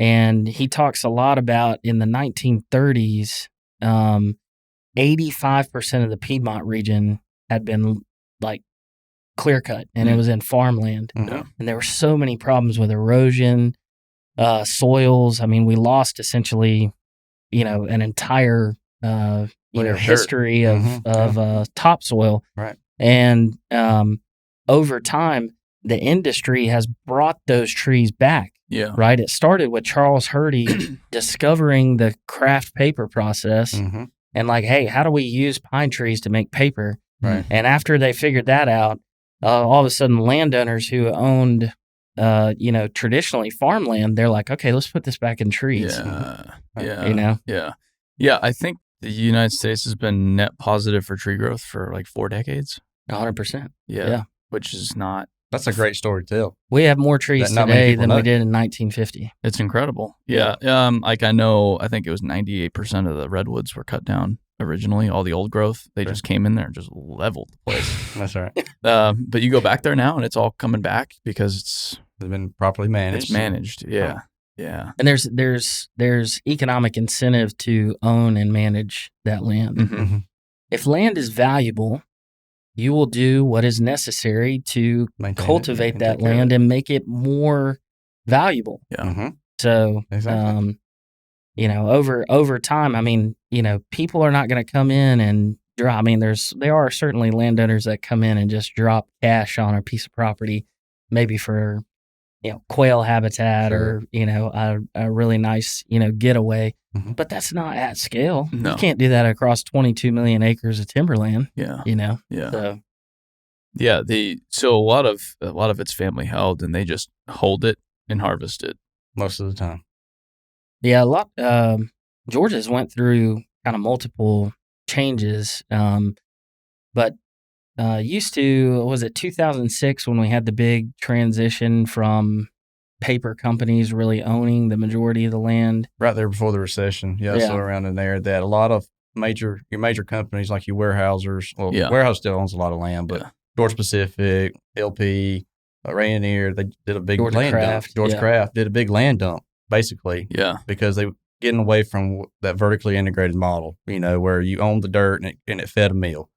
S3: And he talks a lot about in the 1930s, 85% of the Piedmont region had been clear cut, and it was in farmland. And there were so many problems with erosion, soils. We lost essentially, an entire history of topsoil.
S2: Right.
S3: And over time, the industry has brought those trees back.
S1: Yeah.
S3: Right. It started with Charles Hurdy discovering the craft paper process and like, hey, how do we use pine trees to make paper?
S2: Right.
S3: And after they figured that out, all of a sudden landowners who owned, traditionally farmland, they're like, okay, let's put this back in trees.
S1: Yeah. Yeah. I think the United States has been net positive for tree growth for like 4 decades.
S3: 100%.
S1: Yeah. Which is not.
S2: That's a great story to tell.
S3: We have more trees today than we did in 1950.
S1: It's incredible. Yeah. I think it was 98% of the redwoods were cut down originally, all the old growth. They just came in there and just leveled the place.
S2: That's right.
S1: But you go back there now and it's all coming back because it's
S2: been properly managed.
S1: It's managed. Yeah. Yeah.
S3: And there's economic incentive to own and manage that land. If land is valuable, you will do what is necessary to cultivate that land and make it more valuable.
S1: Yeah.
S3: So,
S2: exactly.
S3: over time, I mean, people are not going to come in and drop. I mean, there are certainly landowners that come in and just drop cash on a piece of property, maybe for, quail habitat or, a really nice, getaway. But that's not at scale.
S1: No.
S3: You can't do that across 22 million acres of timberland.
S1: Yeah.
S3: Yeah.
S1: So. Yeah. So a lot of it's family held and they just hold it and harvest it
S2: most of the time.
S3: Yeah. Georgia's went through kind of multiple changes. But used to, was it 2006 when we had the big transition from paper companies really owning the majority of the land?
S2: Right there before the recession. Yeah. So around in there that a lot of your major companies like your Weyerhaeuser's, Weyerhaeuser still owns a lot of land, but Georgia Pacific, LP, Rayonier, they did a big land dump. Georgia Craft did a big land dump, basically.
S1: Yeah.
S2: Because they were getting away from that vertically integrated model, where you own the dirt and it fed a mill.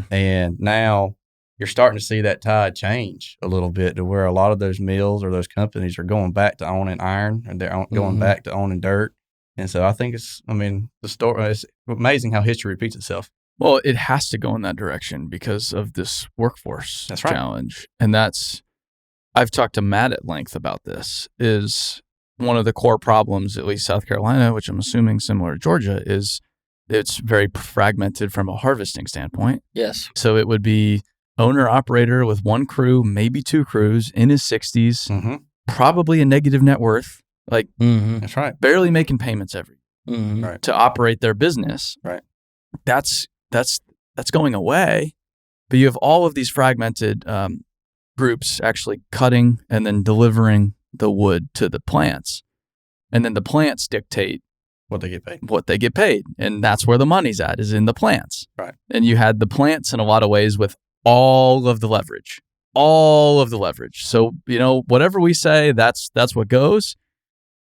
S2: And now you're starting to see that tide change a little bit to where a lot of those mills or those companies are going back to owning iron and they're going back to owning dirt. And so I think the story, it's amazing how history repeats itself.
S1: Well, it has to go in that direction because of this workforce challenge. And I've talked to Matt at length about this, is one of the core problems, at least South Carolina, which I'm assuming similar to Georgia, is it's very fragmented from a harvesting standpoint.
S3: Yes.
S1: So it would be owner-operator with 1 crew, maybe 2 crews, in his 60s, probably a negative net worth, like
S2: that's right,
S1: barely making payments every year to operate their business.
S2: Right.
S1: That's going away. But you have all of these fragmented groups actually cutting and then delivering the wood to the plants. And then the plants dictate
S2: what they get paid. And
S1: that's where the money's at, is in the plants.
S2: Right.
S1: And you had the plants in a lot of ways with all of the leverage. So, whatever we say, that's what goes,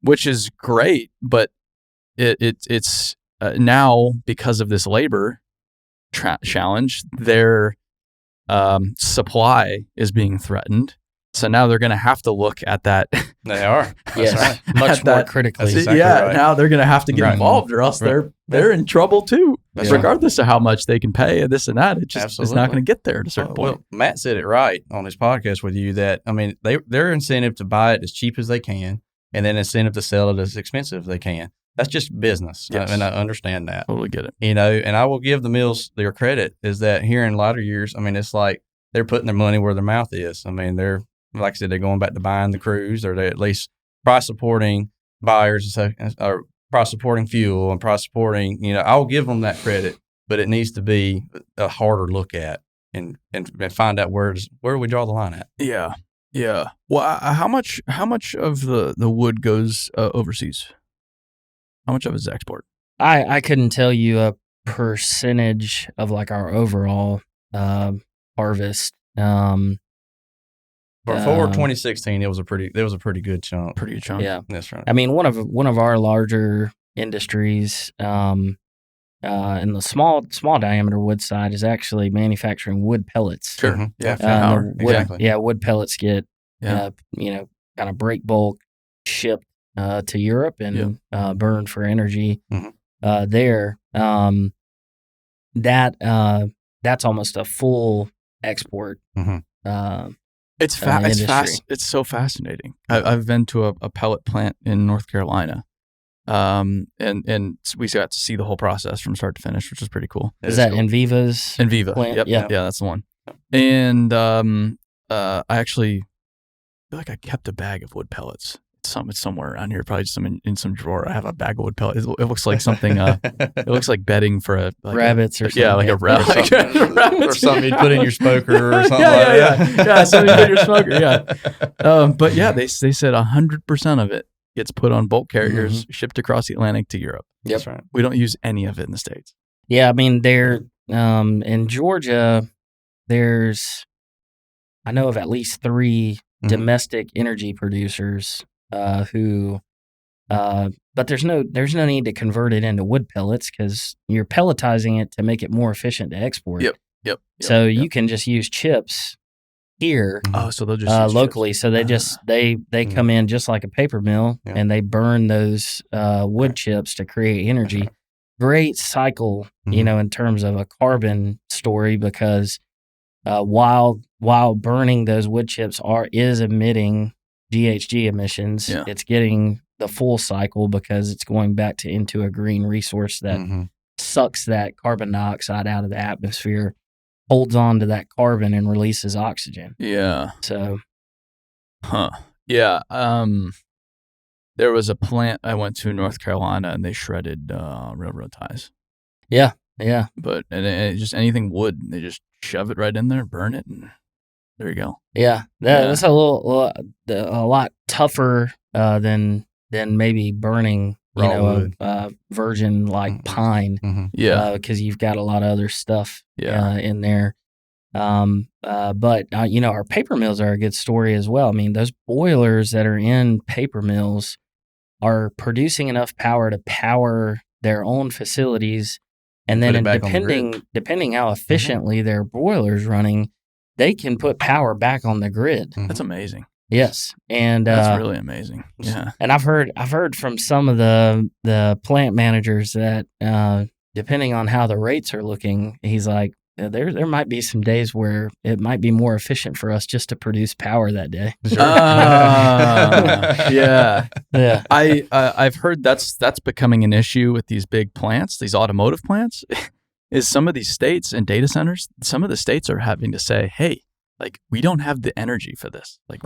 S1: which is great. But it's now, because of this labor challenge, their supply is being threatened. So now they're going to have to look at that.
S2: They are.
S3: Yes. Right. Much more critically.
S2: Exactly right.
S1: Now they're going to have to get involved, or else they're in trouble too. Regardless of how much they can pay and this and that, it's not going to get there at a certain point.
S2: Well, Matt said it right on his podcast with you that, their incentive to buy it as cheap as they can, and then incentive to sell it as expensive as they can. That's just business.
S1: Yes.
S2: And I understand that.
S1: Totally get it.
S2: And I will give the mills their credit, is that here in latter years, it's like they're putting their money where their mouth is. They're, like I said, they're going back to buying the crews, or they're at least price supporting buyers, or price supporting fuel and price supporting, I'll give them that credit, but it needs to be a harder look at and find out where we draw the line at.
S1: Yeah. Yeah. Well, how much of the wood goes overseas? How much of it is export?
S3: I couldn't tell you a percentage of like our overall harvest.
S2: For 2016, it was a pretty good chunk.
S1: Pretty good chunk.
S3: Yeah,
S2: that's right.
S3: One of our larger industries, in the small diameter wood side, is actually manufacturing wood pellets.
S1: Sure.
S2: Mm-hmm. Yeah.
S1: Exactly.
S3: Yeah, wood pellets get kind of break bulk shipped to Europe and burned for energy there. that's almost a full export.
S1: It's fast. It's so fascinating. I've been to a pellet plant in North Carolina, and we got to see the whole process from start to finish, which was pretty cool.
S3: Is that Enviva's?
S1: Enviva
S3: plant?
S1: Yep. Yeah, that's the one. And I actually feel like I kept a bag of wood pellets. It's somewhere around here, probably just in some drawer. I have a bag of wood pellets. It looks like something. It looks like bedding for
S3: rabbits or something.
S1: Yeah, like a rabbit
S2: or something you put in your smoker or something.
S1: Yeah, something you put in your smoker. Yeah, but yeah, they said 100% of it gets put on bulk carriers, shipped across the Atlantic to Europe.
S3: Yep.
S2: That's right.
S1: We don't use any of it in the States.
S3: Yeah, I mean, in Georgia, I know of at least 3 domestic energy producers but there's no need to convert it into wood pellets because you're pelletizing it to make it more efficient to export.
S1: Yep.
S3: So you can just use chips here.
S1: Oh, so they'll just use
S3: locally.
S1: chips.
S3: So they come in just like a paper mill and they burn those wood chips to create energy. Great cycle, in terms of a carbon story because while burning those wood chips is emitting GHG emissions, it's getting the full cycle because it's going back into a green resource that sucks that carbon dioxide out of the atmosphere, holds on to that carbon and releases oxygen.
S1: Yeah.
S3: So.
S1: Yeah. There was a plant I went to in North Carolina and they shredded railroad ties.
S3: Yeah. Yeah.
S1: But and just anything wood, they just shove it right in there, burn it, and there you go.
S3: Yeah, that's a lot tougher than maybe burning, virgin like pine.
S1: Yeah,
S3: because you've got a lot of other stuff in there. But our paper mills are a good story as well. I mean, those boilers that are in paper mills are producing enough power to power their own facilities, and then depending how efficiently their boiler's running, they can put power back on the grid.
S1: That's amazing.
S3: Yes, and
S1: that's really amazing. Yeah,
S3: and I've heard from some of the plant managers that depending on how the rates are looking, he's like, there might be some days where it might be more efficient for us just to produce power that day.
S2: Sure.
S1: Yeah. I've heard that's becoming an issue with these big plants, these automotive plants. Is some of these states and data centers, some of the states are having to say, hey, like, we don't have the energy for this. Like,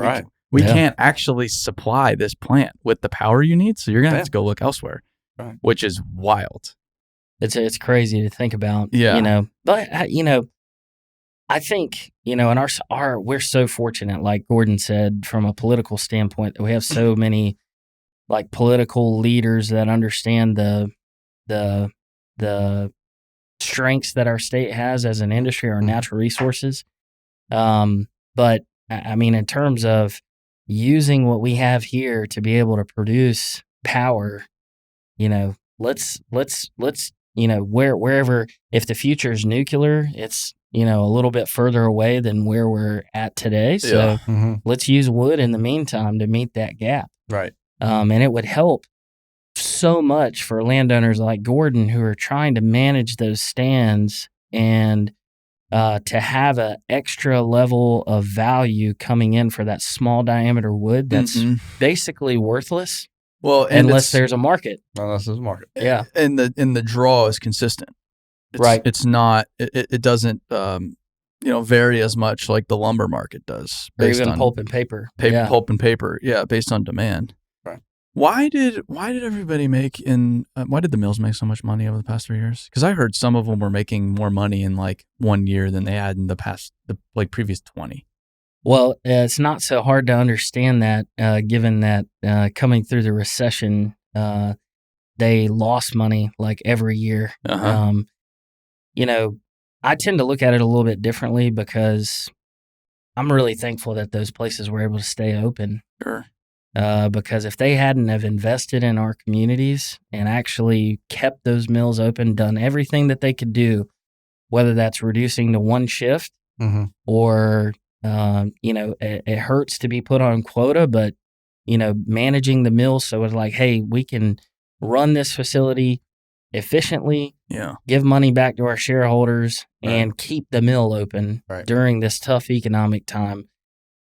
S1: we can't actually supply this plant with the power you need. So you're going to have to go look elsewhere, which is wild.
S3: It's crazy to think about, but I think, in we're so fortunate, like Gordon said, from a political standpoint, that we have so many like political leaders that understand the strengths that our state has as an industry, our natural resources. But I mean, in terms of using what we have here to be able to produce power, let's wherever, if the future is nuclear, it's, a little bit further away than where we're at today. So let's use wood in the meantime to meet that gap.
S2: Right.
S3: And it would help so much for landowners like Gordon who are trying to manage those stands and to have an extra level of value coming in for that small diameter wood that's basically worthless.
S1: Well,
S3: unless there's a market.
S2: Unless there's a market.
S3: Yeah.
S1: And the draw is consistent. It's not. It doesn't. Vary as much like the lumber market does.
S3: Or even pulp and paper.
S1: Pulp and paper. Yeah, based on demand.
S2: Right.
S1: Why did everybody why did the mills make so much money over the past 3 years? Because I heard some of them were making more money in like 1 year than they had in the previous 20.
S3: Well, it's not so hard to understand that, given that coming through the recession, they lost money like every year. I tend to look at it a little bit differently because I'm really thankful that those places were able to stay open.
S1: Sure.
S3: Because if they hadn't have invested in our communities and actually kept those mills open, done everything that they could do, whether that's reducing to one shift or, it hurts to be put on quota, but, managing the mill so it's like, hey, we can run this facility efficiently,
S1: Yeah.
S3: give money back to our shareholders, and keep the mill open during this tough economic time.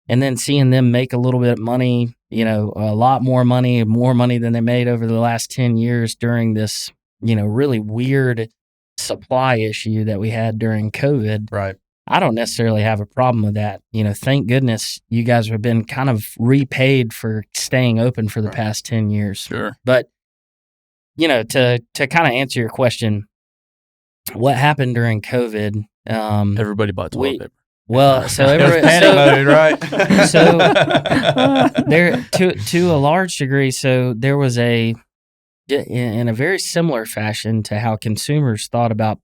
S3: And then seeing them make a little bit of money, a lot more money than they made over the last 10 years during this, really weird supply issue that we had during COVID.
S2: Right.
S3: I don't necessarily have a problem with that. Thank goodness you guys have been kind of repaid for staying open for the past 10 years.
S1: Sure.
S3: But, to kind of answer your question, what happened during COVID?
S1: Everybody bought toilet paper.
S3: Well, so
S2: panic mode, right?
S3: So there, to a large degree, so there was in a very similar fashion to how consumers thought about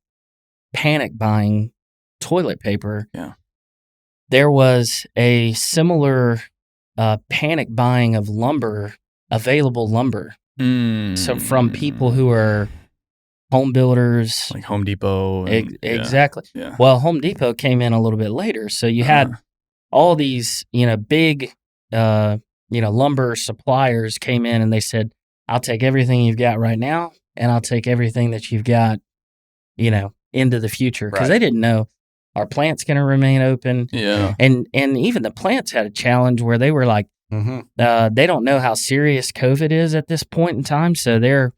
S3: panic buying toilet paper.
S1: Yeah,
S3: there was a similar panic buying of available lumber. So from people who are home builders,
S1: like Home Depot.
S3: Exactly.
S1: Yeah.
S3: Well, Home Depot came in a little bit later. So you had all these, big, lumber suppliers came in and they said, I'll take everything you've got right now and I'll take everything that you've got, into the future. Because they didn't know, our plant's going to remain open.
S1: Yeah.
S3: And even the plants had a challenge where they were like, they don't know how serious COVID is at this point in time. So they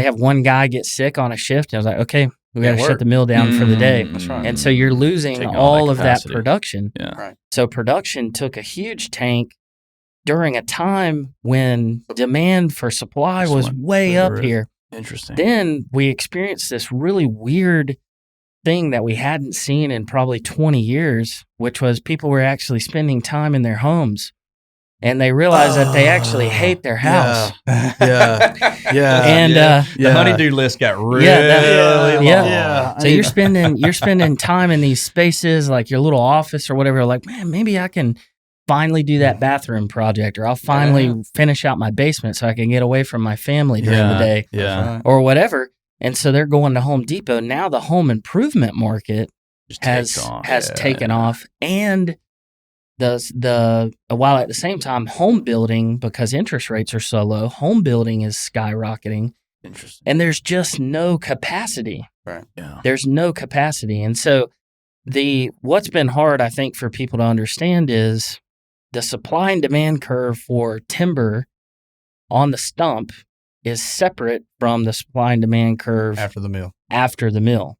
S3: have one guy get sick on a shift. And I was like, okay, we got to shut the mill down for the day.
S2: That's right.
S3: And so you're losing
S1: Taking
S3: all of that
S1: capacity.
S3: production.
S1: Yeah.
S2: Right.
S3: So production took a huge tank during a time when demand for supply
S1: Just
S3: was
S1: went
S3: way
S1: through the
S3: up
S1: roof.
S3: here.
S1: Interesting.
S3: Then we experienced this really weird thing that we hadn't seen in probably 20 years, which was people were actually spending time in their homes. And they realized that they actually hate their house.
S1: Yeah.
S3: And
S2: the honey-do list got really long.
S3: Yeah. So you're spending time in these spaces like your little office or whatever. Like, man, maybe I can finally do that bathroom project, or I'll finally finish out my basement so I can get away from my family during the day, or whatever. And so they're going to Home Depot. Now the home improvement market has taken off, and while at the same time home building, because interest rates are so low, home building is skyrocketing.
S1: Interesting.
S3: And there's just no capacity.
S2: Right.
S1: Yeah.
S3: There's no capacity. And so what's been hard, I think, for people to understand is the supply and demand curve for timber on the stump is separate from the supply and demand curve
S2: after the mill.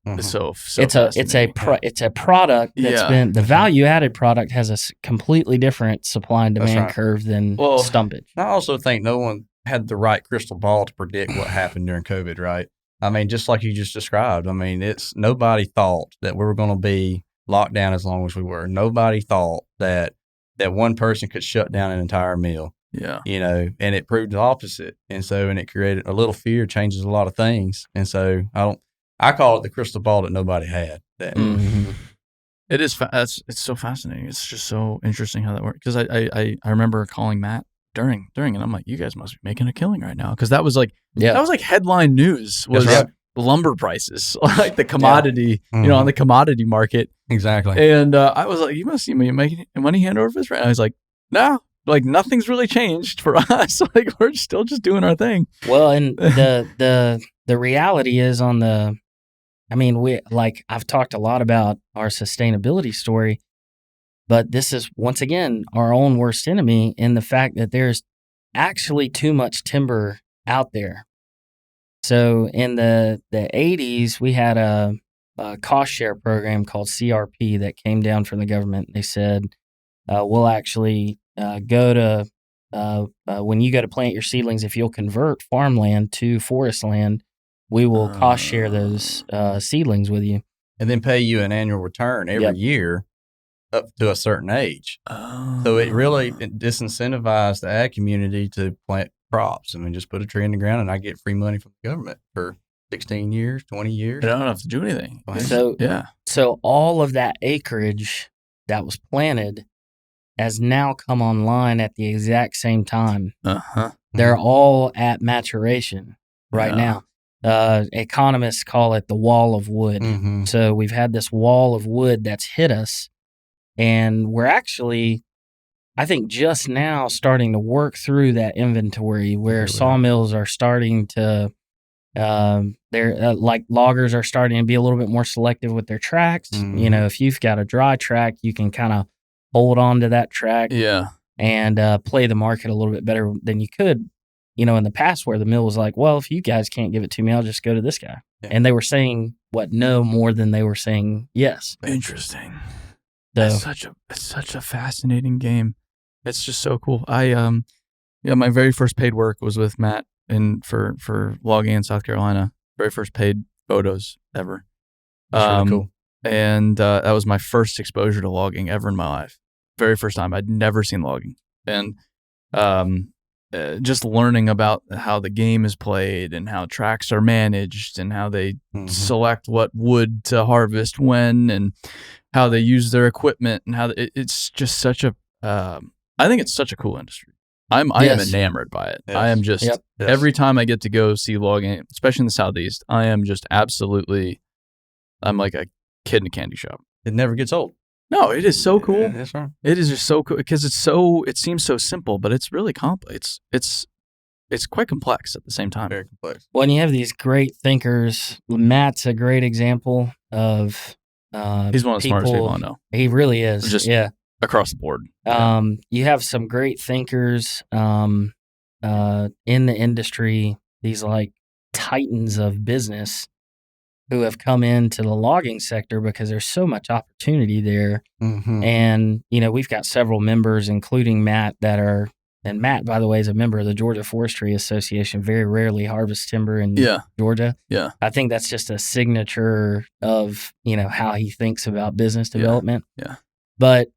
S1: Mm-hmm. So
S3: it's a product that's been, the value added product has a completely different supply and demand curve than stumpage.
S2: I also think no one had the right crystal ball to predict what happened during COVID, right? I mean, just like you just described, I mean, nobody thought that we were going to be locked down as long as we were. Nobody thought that one person could shut down an entire mill.
S1: Yeah.
S2: And it proved the opposite. And it created a little fear, changes a lot of things. And so I call it the crystal ball that nobody had.
S1: It is. It's so fascinating. It's just so interesting how that works. Because I remember calling Matt during, and I'm like, you guys must be making a killing right now. Because that was like headline news was lumber prices, like the commodity, on the commodity market.
S2: Exactly.
S1: And I was like, you must see me making money hand over fist right now. I was like, no. Like nothing's really changed for us. Like we're still just doing our thing.
S3: Well, and the reality is I've talked a lot about our sustainability story, but this is once again our own worst enemy in the fact that there's actually too much timber out there. So in the 80s, we had a cost share program called CRP that came down from the government. They said, we'll actually go to when you go to plant your seedlings, if you'll convert farmland to forest land, we will cost share those seedlings with you,
S2: and then pay you an annual return every year up to a certain age. So it really disincentivized the ag community to plant crops. I mean, just put a tree in the ground and I get free money from the government for 16 years, 20 years.
S1: I don't have to do anything.
S3: So all of that acreage that was planted has now come online at the exact same time. They're all at maturation right now. Economists call it the wall of wood. So we've had this wall of wood that's hit us, and we're actually, I think, just now starting to work through that inventory where sawmills are starting to They're like loggers are starting to be a little bit more selective with their tracks.
S2: Mhm.
S3: If you've got a dry track, you can kind of hold on to that track and play the market a little bit better than you could, in the past, where the mill was like, well, if you guys can't give it to me, I'll just go to this guy.
S2: Yeah.
S3: And they were saying no more than they were saying yes.
S1: Interesting.
S3: So,
S1: It's such a fascinating game. It's just so cool. My very first paid work was with Matt for logging in South Carolina. Very first paid photos ever.
S2: That's really cool.
S1: And that was my first exposure to logging ever in my life. Very first time. I'd never seen logging. And just learning about how the game is played and how tracks are managed and how they select what wood to harvest when and how they use their equipment and how it's just such a I think it's such a cool industry. I am enamored by it.
S2: Yes.
S1: I am just every time I get to go see logging, especially in the Southeast, I am just absolutely, I'm like a kid in a candy shop.
S2: It never gets old.
S1: No, it is so cool.
S2: That's right.
S1: It is just so cool because it seems so simple, but it's really complex. It's quite complex at the same time.
S2: Very complex.
S3: when you have these great thinkers, Matt's a great example of.
S1: He's one of the smartest people I know.
S3: He really is.
S1: Just across the board.
S3: You have some great thinkers in the industry, these like titans of business who have come into the logging sector because there's so much opportunity there.
S2: Mm-hmm.
S3: And, we've got several members, including Matt, and Matt, by the way, is a member of the Georgia Forestry Association, very rarely harvests timber in Georgia.
S1: Yeah.
S3: I think that's just a signature of, how he thinks about business development.
S1: Yeah.
S3: But,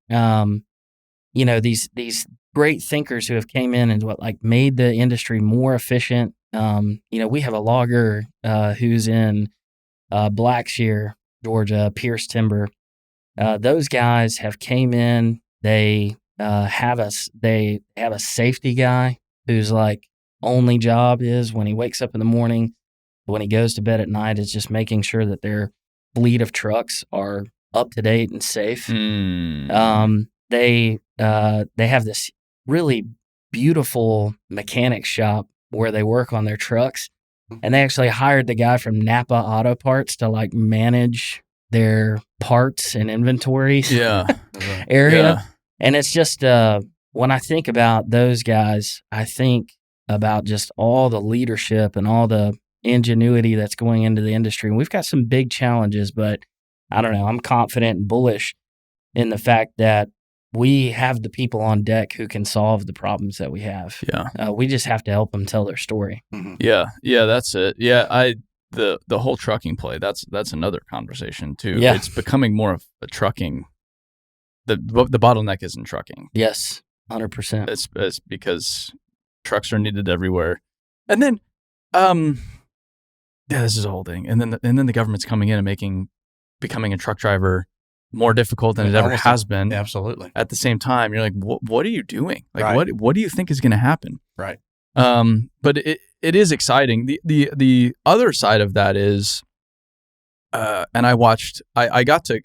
S3: these great thinkers who have came in and made the industry more efficient. We have a logger who's in Blackshear, Georgia, Pierce Timber. Those guys have came in. They have a safety guy whose only job is when he wakes up in the morning, when he goes to bed at night, is just making sure that their fleet of trucks are up to date and safe. They have this really beautiful mechanic shop where they work on their trucks, and they actually hired the guy from Napa Auto Parts to manage their parts and inventory area.
S1: Yeah.
S3: And it's just when I think about those guys, I think about just all the leadership and all the ingenuity that's going into the industry. And we've got some big challenges, but I don't know. I'm confident and bullish in the fact that we have the people on deck who can solve the problems that we have.
S1: Yeah.
S3: We just have to help them tell their story.
S2: Mm-hmm.
S1: Yeah. Yeah. That's it. Yeah. The whole trucking play, that's another conversation too.
S3: Yeah.
S1: It's becoming more of a trucking. The bottleneck is in trucking.
S3: Yes. 100%.
S1: It's because trucks are needed everywhere. And then, this is a whole thing. And then the government's coming in and becoming a truck driver more difficult than it ever has been.
S2: Absolutely.
S1: At the same time, you're like, what are you doing?
S2: Right.
S1: What do you think is going to happen?
S2: Right.
S1: But it is exciting. The other side of that is, and I got to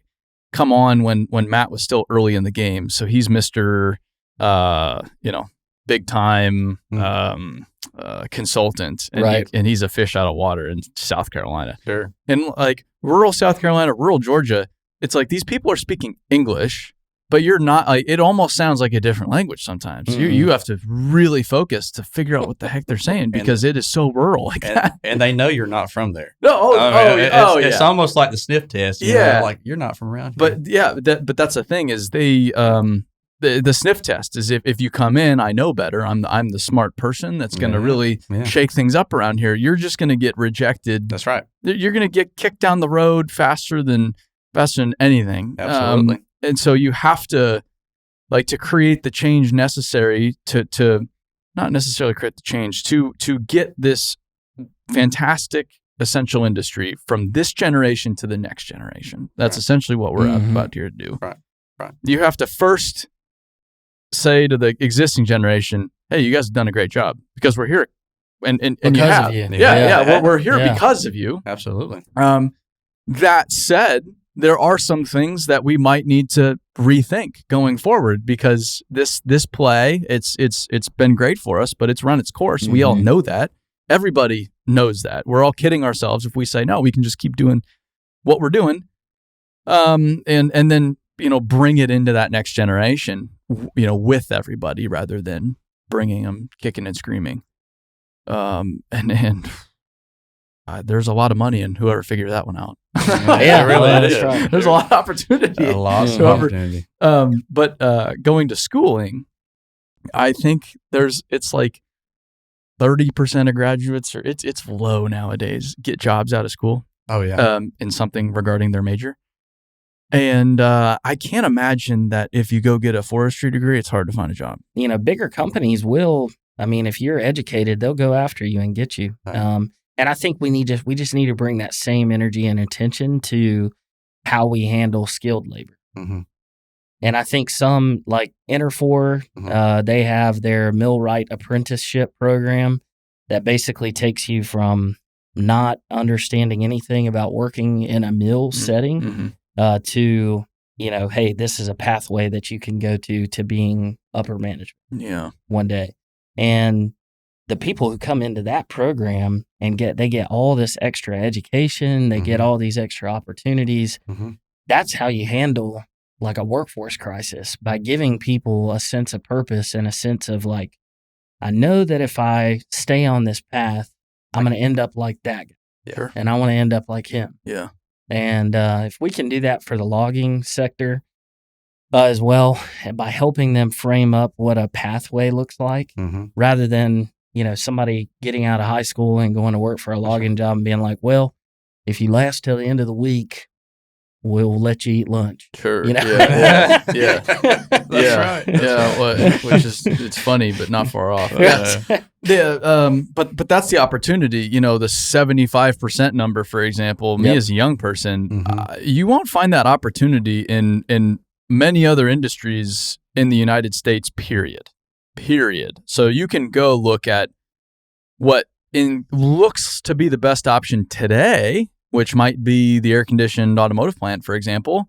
S1: come on when Matt was still early in the game. So he's Mr. Big time consultant, and
S3: right.
S1: And he's a fish out of water in South Carolina.
S2: Sure.
S1: And rural South Carolina, rural Georgia, it's like these people are speaking English, but you're not. It almost sounds like a different language sometimes.
S2: Mm-hmm.
S1: You have to really focus to figure out what the heck they're saying because it is so rural that.
S2: And they know you're not from there.
S1: No,
S2: it's almost like the sniff test. You're not from around here.
S1: But that's the thing is they the sniff test is if you come in, I know better. I'm the smart person that's going to really shake things up around here. You're just going to get rejected.
S2: That's right.
S1: You're going to get kicked down the road faster than anything.
S2: Absolutely.
S1: And so you have to to create the change necessary to not necessarily create the change to get this fantastic essential industry from this generation to the next generation. That's essentially what we're about here to do.
S2: Right.
S1: You have to first say to the existing generation, "Hey, you guys have done a great job because we're here." And
S3: because
S1: you have.
S3: of you.
S1: We're here because of you.
S2: Absolutely.
S1: That said, there are some things that we might need to rethink going forward because this play, it's been great for us, but it's run its course. We all know that. everybody knows that. We're all kidding ourselves if we say, no, we can just keep doing what we're doing. And then, bring it into that next generation, with everybody rather than bringing them kicking and screaming. There's a lot of money in whoever figured that one out.
S3: Yeah, really. That's right.
S1: There's a lot of opportunity.
S2: A lot of opportunity.
S1: But going to schooling, I think it's like 30% of graduates, or it's low nowadays, get jobs out of school.
S2: Oh yeah.
S1: In something regarding their major. And I can't imagine that if you go get a forestry degree, it's hard to find a job.
S3: Bigger companies will. I mean, if you're educated, they'll go after you and get you.
S2: Right.
S3: And I think we just need to bring that same energy and attention to how we handle skilled labor.
S2: Mm-hmm.
S3: And I think some like Interfor, they have their millwright apprenticeship program that basically takes you from not understanding anything about working in a mill setting to, hey, this is a pathway that you can go to being upper management one day. And the people who come into that program and they get all this extra education, they get all these extra opportunities. That's how you handle like a workforce crisis, by giving people a sense of purpose and a sense of like, I know that if I stay on this path, I'm going to end up like that guy.
S1: Sure.
S3: And I want to end up like him.
S1: Yeah.
S3: And if we can do that for the logging sector as well, by helping them frame up what a pathway looks like, rather than, somebody getting out of high school and going to work for a logging job and being like, well, if you last till the end of the week, we'll let you eat lunch.
S1: Sure.
S3: Yeah.
S1: That's right. Yeah. Which is, it's funny, but not far off. But that's the opportunity. The 75% number, for example, me as a young person, you won't find that opportunity in many other industries in the United States, period. So you can go look at what looks to be the best option today, which might be the air-conditioned automotive plant, for example.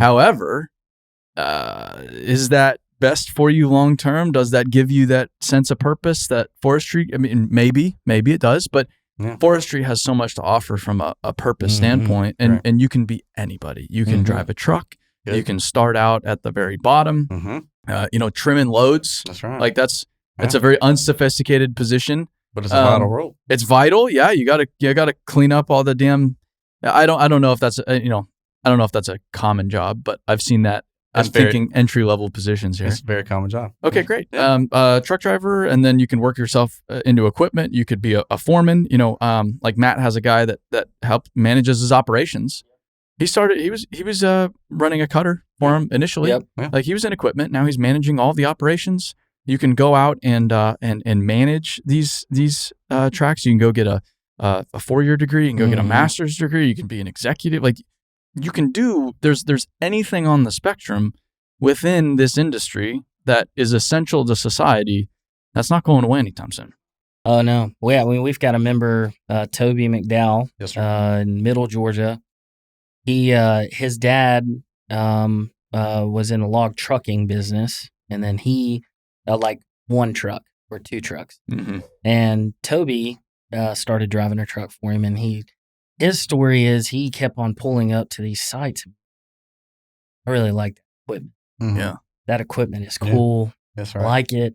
S1: However, is that best for you long-term? Does that give you that sense of purpose that forestry, I mean, maybe it does, but forestry has so much to offer from a purpose standpoint, and you can be anybody. You can drive a truck. Good. You can start out at the very bottom, trimming loads. That's right. Like it's a very unsophisticated position.
S2: But it's a vital role.
S1: It's vital. Yeah. You gotta clean up all the damn, I don't know if that's, I don't know if that's a common job, but I've seen that. I'm thinking entry level positions here.
S2: It's a very common job.
S1: Okay, great. Truck driver, and then you can work yourself into equipment. You could be a foreman. Like Matt has a guy that manages his operations. He was running a cutter for him initially. Yep. Yeah. Like he was in equipment. Now he's managing all the operations. You can go out and manage these tracks. You can go get a 4-year degree. You can go get a master's degree. You can be an executive. Like you can do. There's anything on the spectrum within this industry that is essential to society. That's not going away anytime soon.
S3: Oh no. Well, yeah. I mean, we've got a member, Toby McDowell, in Middle Georgia. His dad was in the log trucking business, and then he like one truck or two trucks. And Toby started driving a truck for him, and his story is he kept on pulling up to these sites. I really like that equipment.
S1: Yeah,
S3: that equipment is cool.
S2: Yeah, that's right.
S3: I like it.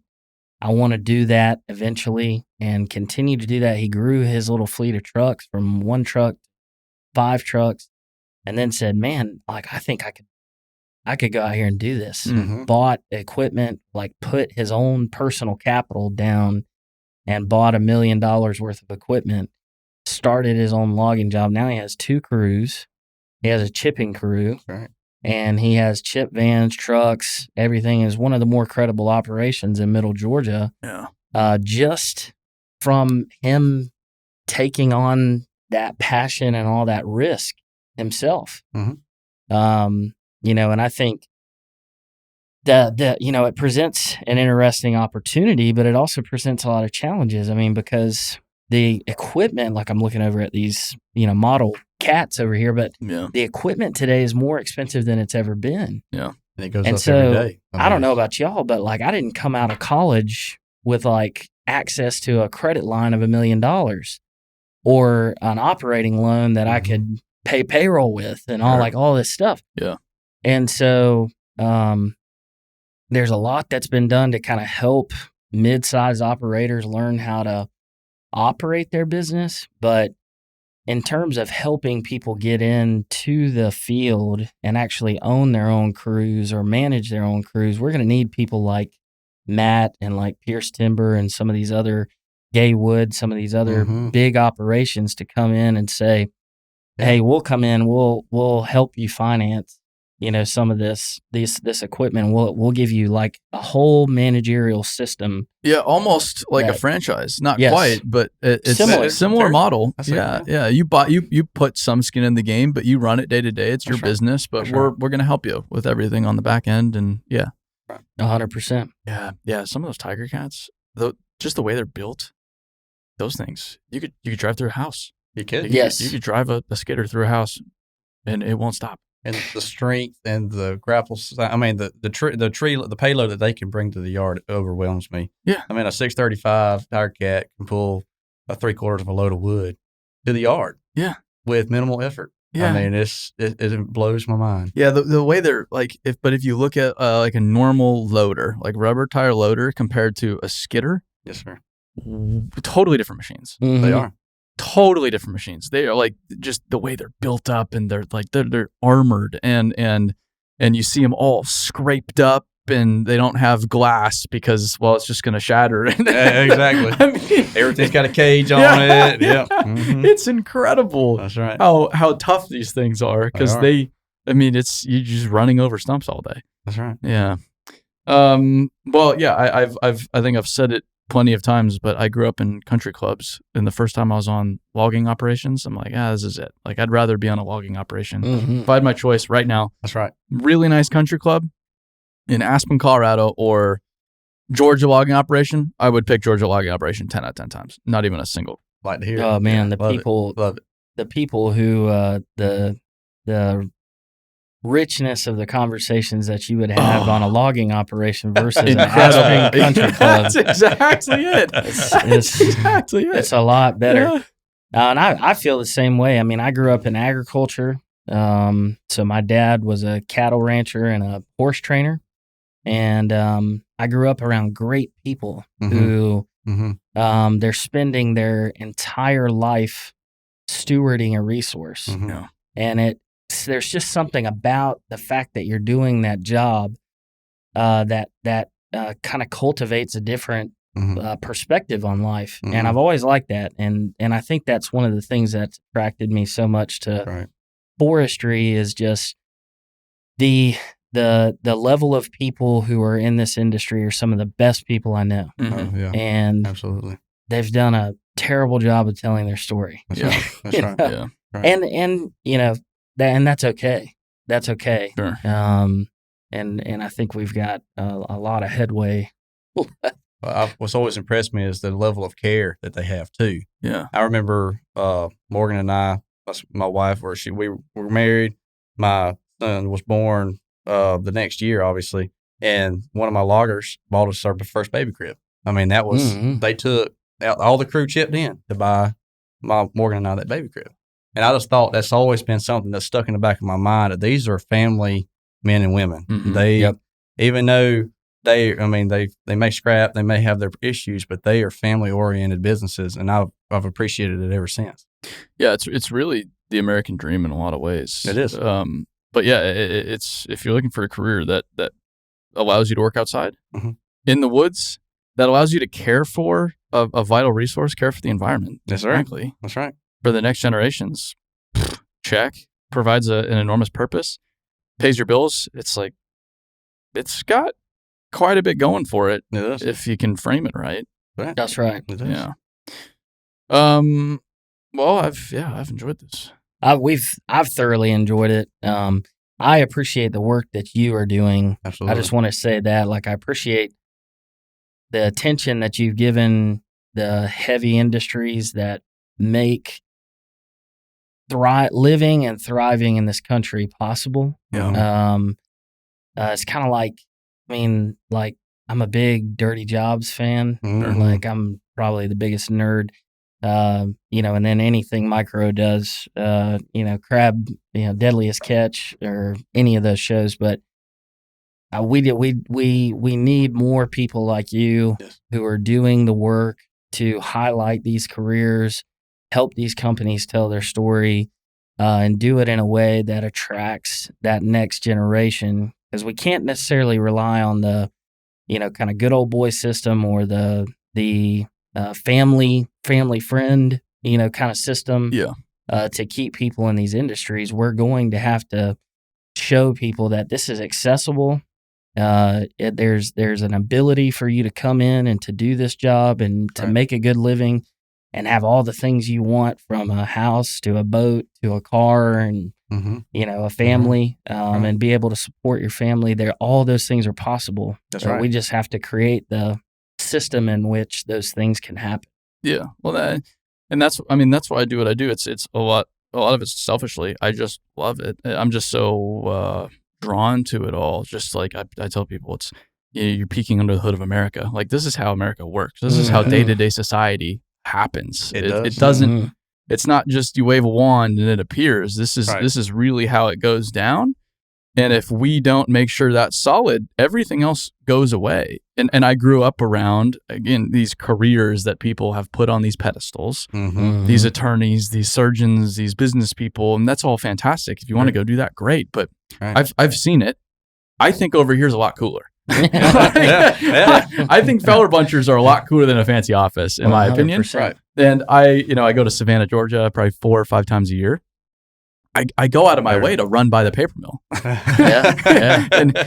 S3: I want to do that eventually and continue to do that. He grew his little fleet of trucks from 1 truck to 5 trucks. And then said, man, like, I think I could go out here and do this. Bought equipment, like put his own personal capital down and bought $1 million worth of equipment, started his own logging job. Now he has 2 crews. He has a chipping crew, and he has chip vans, trucks, everything. Is one of the more credible operations in Middle Georgia. Yeah. Just from him taking on that passion and all that risk himself. And I think that it presents an interesting opportunity, but it also presents a lot of challenges. I mean, because the equipment, like I'm looking over at these, model cats over here, but the equipment today is more expensive than it's ever been.
S1: Yeah.
S2: And it goes up every day.
S3: I don't know about y'all, but like I didn't come out of college with like access to a credit line of $1 million or an operating loan that I could pay payroll with and all this stuff.
S1: Yeah.
S3: And so there's a lot that's been done to kind of help mid-size operators learn how to operate their business. But in terms of helping people get into the field and actually own their own crews or manage their own crews, we're going to need people like Matt and like Pierce Timber and some of these other Gay Wood, some of these other big operations to come in and say, hey, we'll come in, we'll help you finance, some of this equipment. We'll give you like a whole managerial system.
S1: Yeah, almost like a franchise. Not quite, but it's similar model. Yeah. You put some skin in the game, but you run it day to day. It's your business, but we're going to help you with everything on the back end. And
S3: 100%.
S1: Yeah. Some of those Tiger Cats, just the way they're built, those things, you could drive through a house.
S2: You could.
S3: Yes.
S1: You could drive a skidder through a house and it won't stop.
S2: And the strength and the grapple, the payload that they can bring to the yard overwhelms me.
S1: Yeah.
S2: I mean, a 635 Tiger Cat can pull a 3/4 of a load of wood to the yard.
S1: Yeah.
S2: With minimal effort. Yeah. I mean, it blows my mind.
S1: Yeah. The way they're like, if you look at like a normal loader, like rubber tire loader compared to a skidder.
S2: Yes, sir.
S1: Totally different machines.
S3: Mm-hmm.
S2: They are.
S1: Totally different machines. They are like just the way they're built up and they're like they're armored and you see them all scraped up and they don't have glass because it's just going to shatter.
S2: Exactly. I mean, everything's got a cage on it. Yeah. Mm-hmm.
S1: It's incredible.
S2: That's right.
S1: How tough these things are because it's you're just running over stumps all day.
S2: That's right.
S1: Yeah. Well, yeah. I think I've said it plenty of times, but I grew up in country clubs, and the first time I was on logging operations, I'm like, this is it. Like, I'd rather be on a logging operation. If I had my choice right now.
S2: That's right.
S1: Really nice country club in Aspen, Colorado, or Georgia logging operation, I would pick Georgia logging operation 10 out of 10 times. Not even a single.
S2: Like to hear.
S3: Oh man,
S2: love it.
S3: The people who the richness of the conversations that you would have on a logging operation versus an Aspen country club.
S1: That's exactly it. That's exactly it.
S3: It's a lot better. Yeah. And I feel the same way. I mean, I grew up in agriculture. So my dad was a cattle rancher and a horse trainer. And I grew up around great people who they're spending their entire life stewarding a resource. And there's just something about the fact that you're doing that job that kind of cultivates a different perspective on life. And I've always liked that. And I think that's one of the things that's attracted me so much to forestry is just the level of people who are in this industry are some of the best people I know. And
S2: absolutely,
S3: they've done a terrible job of telling their story.
S2: That's right.
S1: Yeah.
S3: And and that's okay. That's okay.
S1: Sure.
S3: And I think we've got a lot of headway.
S2: What's always impressed me is the level of care that they have too.
S1: Yeah.
S2: I remember Morgan and I, my wife, we were married. My son was born the next year, obviously, and one of my loggers bought us our first baby crib. I mean, that was they took all the crew chipped in to buy Morgan and I that baby crib. And I just thought that's always been something that's stuck in the back of my mind that these are family men and women. They, even though they may scrap, they may have their issues, but they are family oriented businesses. And I've appreciated it ever since.
S1: Yeah. It's really the American dream in a lot of ways.
S2: It is.
S1: But yeah, it's, if you're looking for a career that allows you to work outside in the woods, that allows you to care for a vital resource, care for the environment.
S2: That's right.
S1: Frankly.
S2: That's right.
S1: For the next generations, check, provides an enormous purpose, pays your bills. It's like, it's got quite a bit going for it if you can frame it right.
S3: That's right.
S1: Yeah. Well, I've enjoyed this.
S3: I've thoroughly enjoyed it. I appreciate the work that you are doing.
S2: Absolutely.
S3: I just want to say that, like, I appreciate the attention that you've given the heavy industries that make living and thriving in this country possible.
S1: Yeah.
S3: It's kind of like I'm a big Dirty Jobs fan.
S2: Mhm.
S3: Like I'm probably the biggest nerd. And then anything Micro does, Crab, Deadliest Catch or any of those shows. But we need more people like you who are doing the work to highlight these careers, help these companies tell their story, and do it in a way that attracts that next generation. Because we can't necessarily rely on the, kind of good old boy system or the family friend, kind of system.
S1: Yeah.
S3: To keep people in these industries, we're going to have to show people that this is accessible. There's an ability for you to come in and to do this job and to make a good living and have all the things you want, from a house to a boat to a car and a family, and be able to support your family. All those things are possible.
S2: That's right.
S3: We just have to create the system in which those things can happen.
S1: Yeah. Well, that's why I do what I do. It's a lot of it's selfishly. I just love it. I'm just so drawn to it all. Just like I tell people, it's you're peeking under the hood of America. Like, this is how America works. This is how day-to-day society happens. It doesn't. It's not just you wave a wand and it appears. This is really how it goes down. And if we don't make sure that's solid, everything else goes away. And I grew up around, again, these careers that people have put on these pedestals, these attorneys, these surgeons, these business people, and that's all fantastic. If you want to go do that, great. But I've seen it. I think over here is a lot cooler. I think feller bunchers are a lot cooler than a fancy office, in my opinion.
S3: Right.
S1: And I go to Savannah, Georgia, probably 4 or 5 times a year. I go out of my way to run by the paper mill. And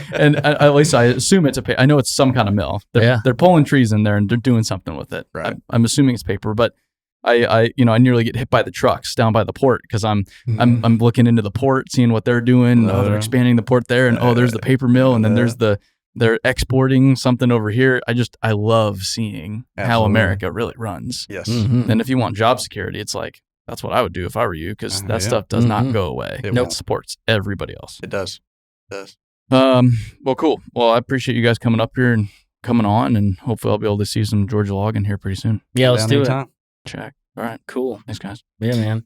S1: at least I assume it's I know it's some kind of mill. They're pulling trees in there and they're doing something with it.
S2: Right.
S1: I'm assuming it's paper, but I nearly get hit by the trucks down by the port because I'm looking into the port, seeing what they're doing. They're expanding the port there, and there's the paper mill, and then they're exporting something over here. I love seeing how America really runs.
S2: Yes.
S1: And if you want job security, it's like, that's what I would do if I were you, because that stuff does not go away. It supports everybody else.
S2: It does.
S1: Well, cool. Well, I appreciate you guys coming up here and coming on, and hopefully I'll be able to see some Georgia logging here pretty soon.
S3: Yeah, let's do it.
S1: Check. All right.
S3: Cool.
S1: Thanks, guys.
S3: Yeah, man.